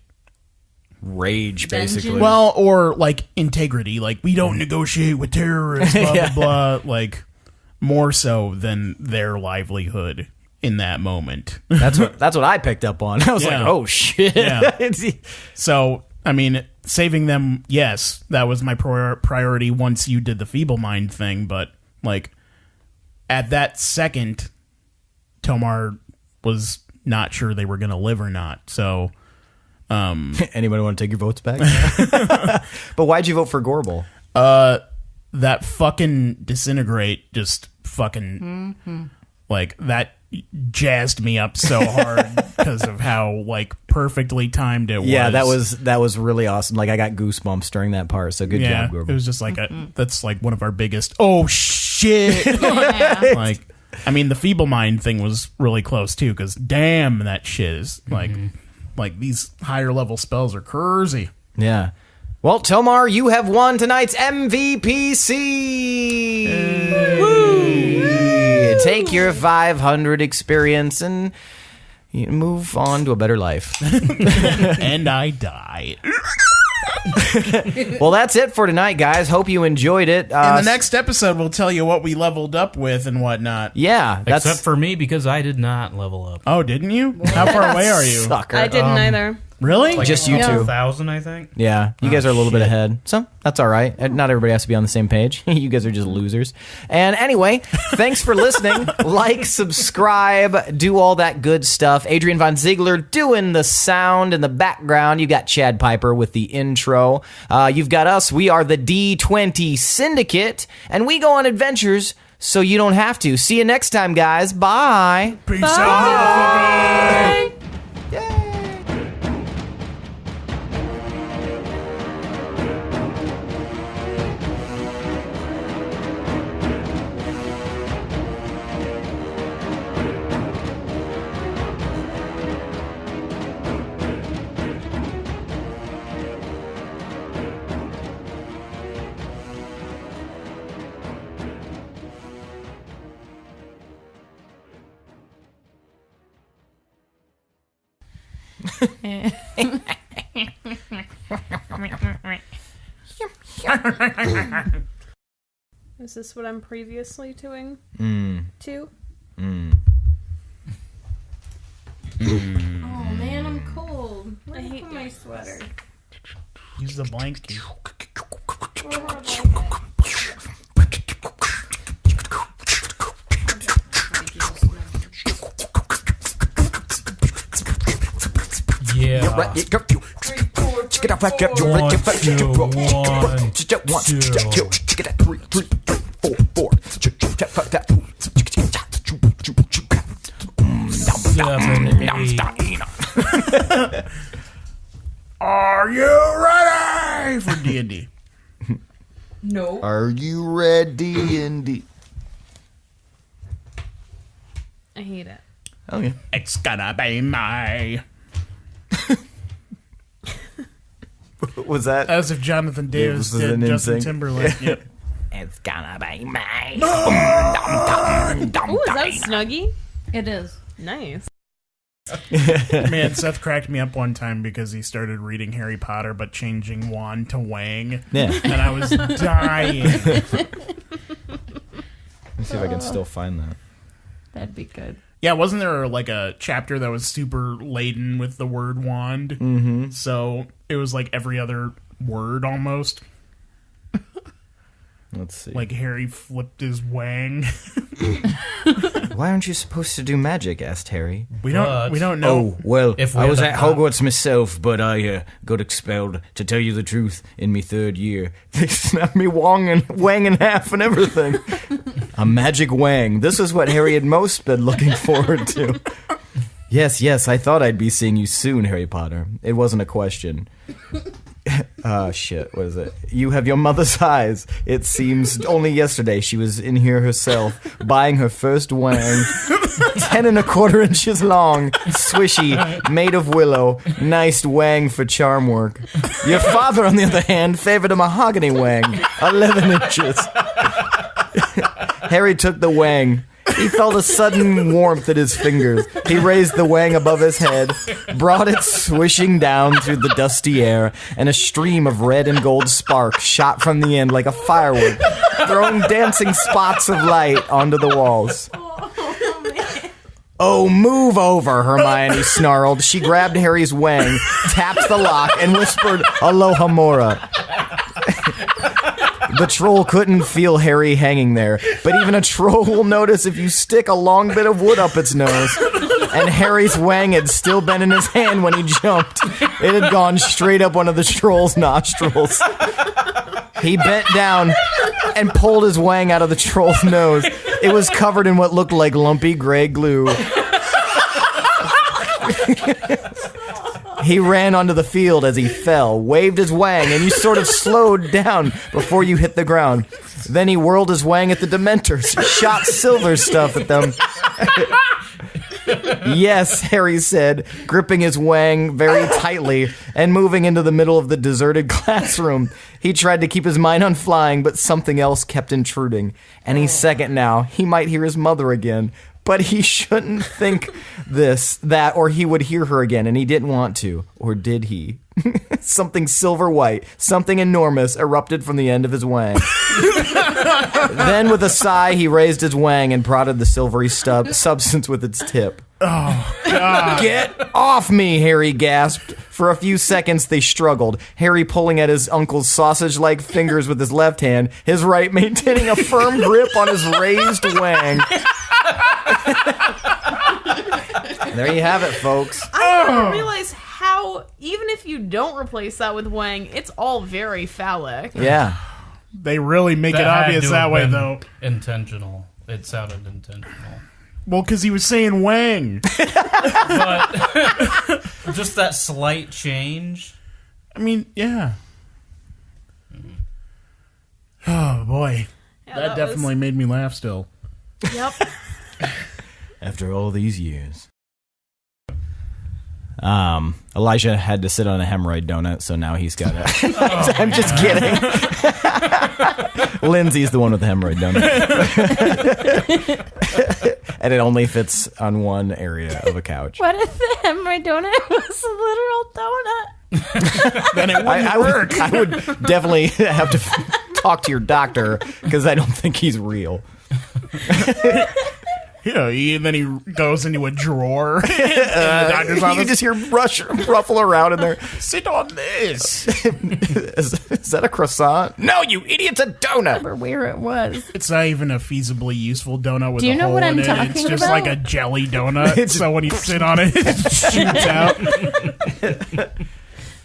rage, basically. Well, or like integrity. Like, we don't negotiate with terrorists, blah blah blah. Like, more so than their livelihood in that moment. That's what I picked up on. I was like, oh shit. Yeah. So, I mean, saving them, yes, that was my priority once you did the Feeble Mind thing, but like at that second, Tomar was not sure they were going to live or not. So, anybody want to take your votes back? But why'd you vote for Gorbel? That fucking disintegrate just fucking like that jazzed me up so hard because of how like perfectly timed it was. Yeah, that was really awesome. Like, I got goosebumps during that part. So good job, Gorbel. It was just like that's like one of our biggest. Oh shit! Like, I mean, the Feeble Mind thing was really close too, because damn, that shit is like these higher level spells are crazy. Yeah. Well, Tomar, you have won tonight's MVPC. Woo! Take your 500 experience and move on to a better life. And I die. Well, that's it for tonight, guys. Hope you enjoyed it. In the next episode, we'll tell you what we leveled up with and whatnot. Yeah. Except for me, because I did not level up. Oh, didn't you? How far away are you? Sucker. I didn't either. Really? Like just you two. 1,000, I think. Yeah, you guys are a little bit ahead. So, that's all right. Not everybody has to be on the same page. You guys are just losers. And anyway, thanks for listening. Like, subscribe, do all that good stuff. Adrian Von Ziegler doing the sound in the background. You got Chad Piper with the intro. You've got us. We are the D20 Syndicate, and we go on adventures so you don't have to. See you next time, guys. Bye. Peace out. Yay. Is this what I'm previously doing? To? Oh man, I'm cold. I hate my sweater. Use the blanket. Yeah. 1, 2, 1, 2. Are you ready for D&D? No. Are you ready, Indy? I hate it. Oh, yeah. It's gonna be my... Was that? As if Jonathan Davis was did an Justin NSYNC. Timberlake. Yep. It's gonna be me. Ooh, is that Snuggie? It is. Nice. Man, Seth cracked me up one time because he started reading Harry Potter but changing Wand to Wang. Yeah. And I was dying. Let me see if I can still find that. That'd be good. Yeah, wasn't there like a chapter that was super laden with the word wand? Mm-hmm. So it was like every other word almost. Let's see. Like Harry flipped his wang. Why aren't you supposed to do magic? Asked Harry. We don't know. Oh, well, If we I was had at a- Hogwarts myself, but I got expelled, to tell you the truth, in me 3rd year. They snapped me wang in half and everything. A magic wang. This is what Harry had most been looking forward to. Yes, I thought I'd be seeing you soon, Harry Potter. It wasn't a question. Shit, what is it? You have your mother's eyes. It seems only yesterday she was in here herself, buying her first wang. 10 1/4 inches long, swishy, made of willow, nice wang for charm work. Your father, on the other hand, favored a mahogany wang, 11 inches. Harry took the wang. He felt a sudden warmth at his fingers. He raised the wang above his head, brought it swishing down through the dusty air, and a stream of red and gold sparks shot from the end like a firework, throwing dancing spots of light onto the walls. Oh, move over, Hermione snarled. She grabbed Harry's wang, tapped the lock, and whispered, Aloha Mora. The troll couldn't feel Harry hanging there, but even a troll will notice if you stick a long bit of wood up its nose. And Harry's wang had still been in his hand when he jumped. It had gone straight up one of the troll's nostrils. He bent down and pulled his wang out of the troll's nose. It was covered in what looked like lumpy gray glue. He ran onto the field as he fell, waved his wang, and you sort of slowed down before you hit the ground. Then he whirled his wang at the Dementors, shot silver stuff at them. Yes, Harry said, gripping his wang very tightly and moving into the middle of the deserted classroom. He tried to keep his mind on flying, but something else kept intruding. Any second now, he might hear his mother again. But he shouldn't think that, or he would hear her again, and he didn't want to. Or did he? Something silver white, something enormous, erupted from the end of his wang. Then, with a sigh, he raised his wang and prodded the silvery substance with its tip. Oh, God. Get off me, Harry gasped. For a few seconds, they struggled, Harry pulling at his uncle's sausage-like fingers with his left hand, his right maintaining a firm grip on his raised wang. There you have it, folks. I didn't realize how, even if you don't replace that with wang, it's all very phallic. Yeah. They really make it had obvious to that have way, been though. Intentional. It sounded intentional. Well, because he was saying wang. But just that slight change. I mean, yeah. Oh, boy. Yeah, that definitely made me laugh still. Yep. After all these years. Elijah had to sit on a hemorrhoid donut, so now he's got a... I'm just kidding. Lindsey's the one with the hemorrhoid donut. And it only fits on one area of a couch. What if the hemorrhoid donut was a literal donut? Then it wouldn't work. I would definitely have to talk to your doctor, because I don't think he's real. Yeah, and then he goes into a drawer in the doctor's You office. just hear ruffle around in there. Sit on this. Is that a croissant? No, you idiot, it's a donut. Or where it was. It's not even a feasibly useful donut with Do you a know hole what in I'm it. talking It's just about? like a jelly donut. So when you sit on it, it shoots out.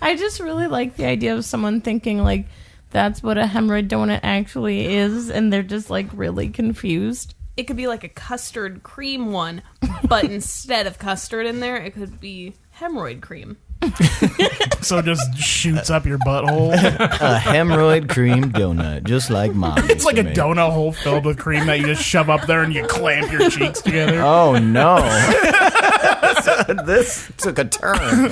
I just really like the idea of someone thinking, like, that's what a hemorrhoid donut actually is, and they're just, like, really confused. It could be like a custard cream one, but instead of custard in there, it could be hemorrhoid cream. So it just shoots up your butthole. A hemorrhoid cream donut, just like mine. It's like a donut hole filled with cream that you just shove up there and you clamp your cheeks together. Oh, no. This took a turn.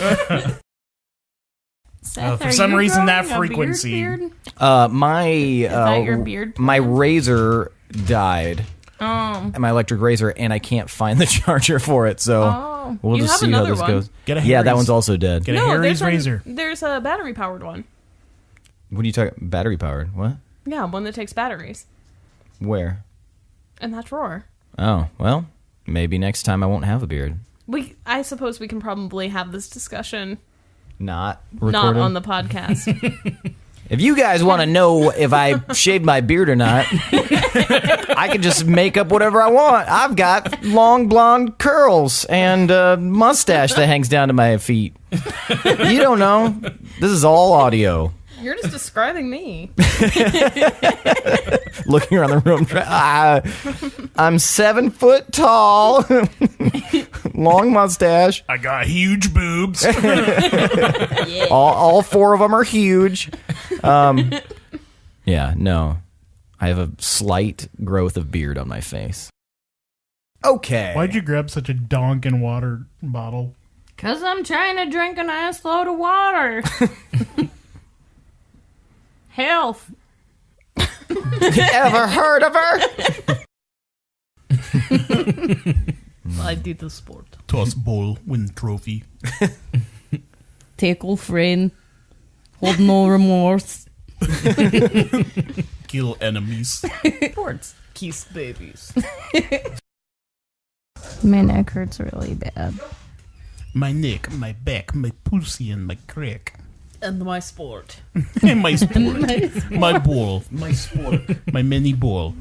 Seth, for are some you reason, that growing a frequency- beard? My your beard my plan? razor died. Oh. My electric razor, and I can't find the charger for it, so Oh. we'll You just have see how another this one. goes. Get a Yeah, that Harry's- one's also dead. Get a Harry's razor. There's a battery powered one. What are you talking? Battery powered? What? Yeah, one that takes batteries. Where? In that drawer. Oh, well, maybe next time I won't have a beard. I suppose we can probably have this discussion Not not on the podcast. If you guys want to know if I shaved my beard or not, I can just make up whatever I want. I've got long blonde curls and a mustache that hangs down to my feet. You don't know. This is all audio. You're just describing me. Looking around the room. I'm 7 foot tall. Long mustache. I got huge boobs. All 4 of them are huge. Yeah, no. I have a slight growth of beard on my face. Okay. Why'd you grab such a donkin water bottle? 'Cause I'm trying to drink a nice load of water. Health. Ever heard of her? I did the sport. Toss bowl, win trophy. Tickle friend. Hold no remorse. Kill enemies. Sports. Kiss babies. My neck hurts really bad. My neck, my back, my pussy, and my crack. And my sport. And my sport. My ball. My sport. My mini ball.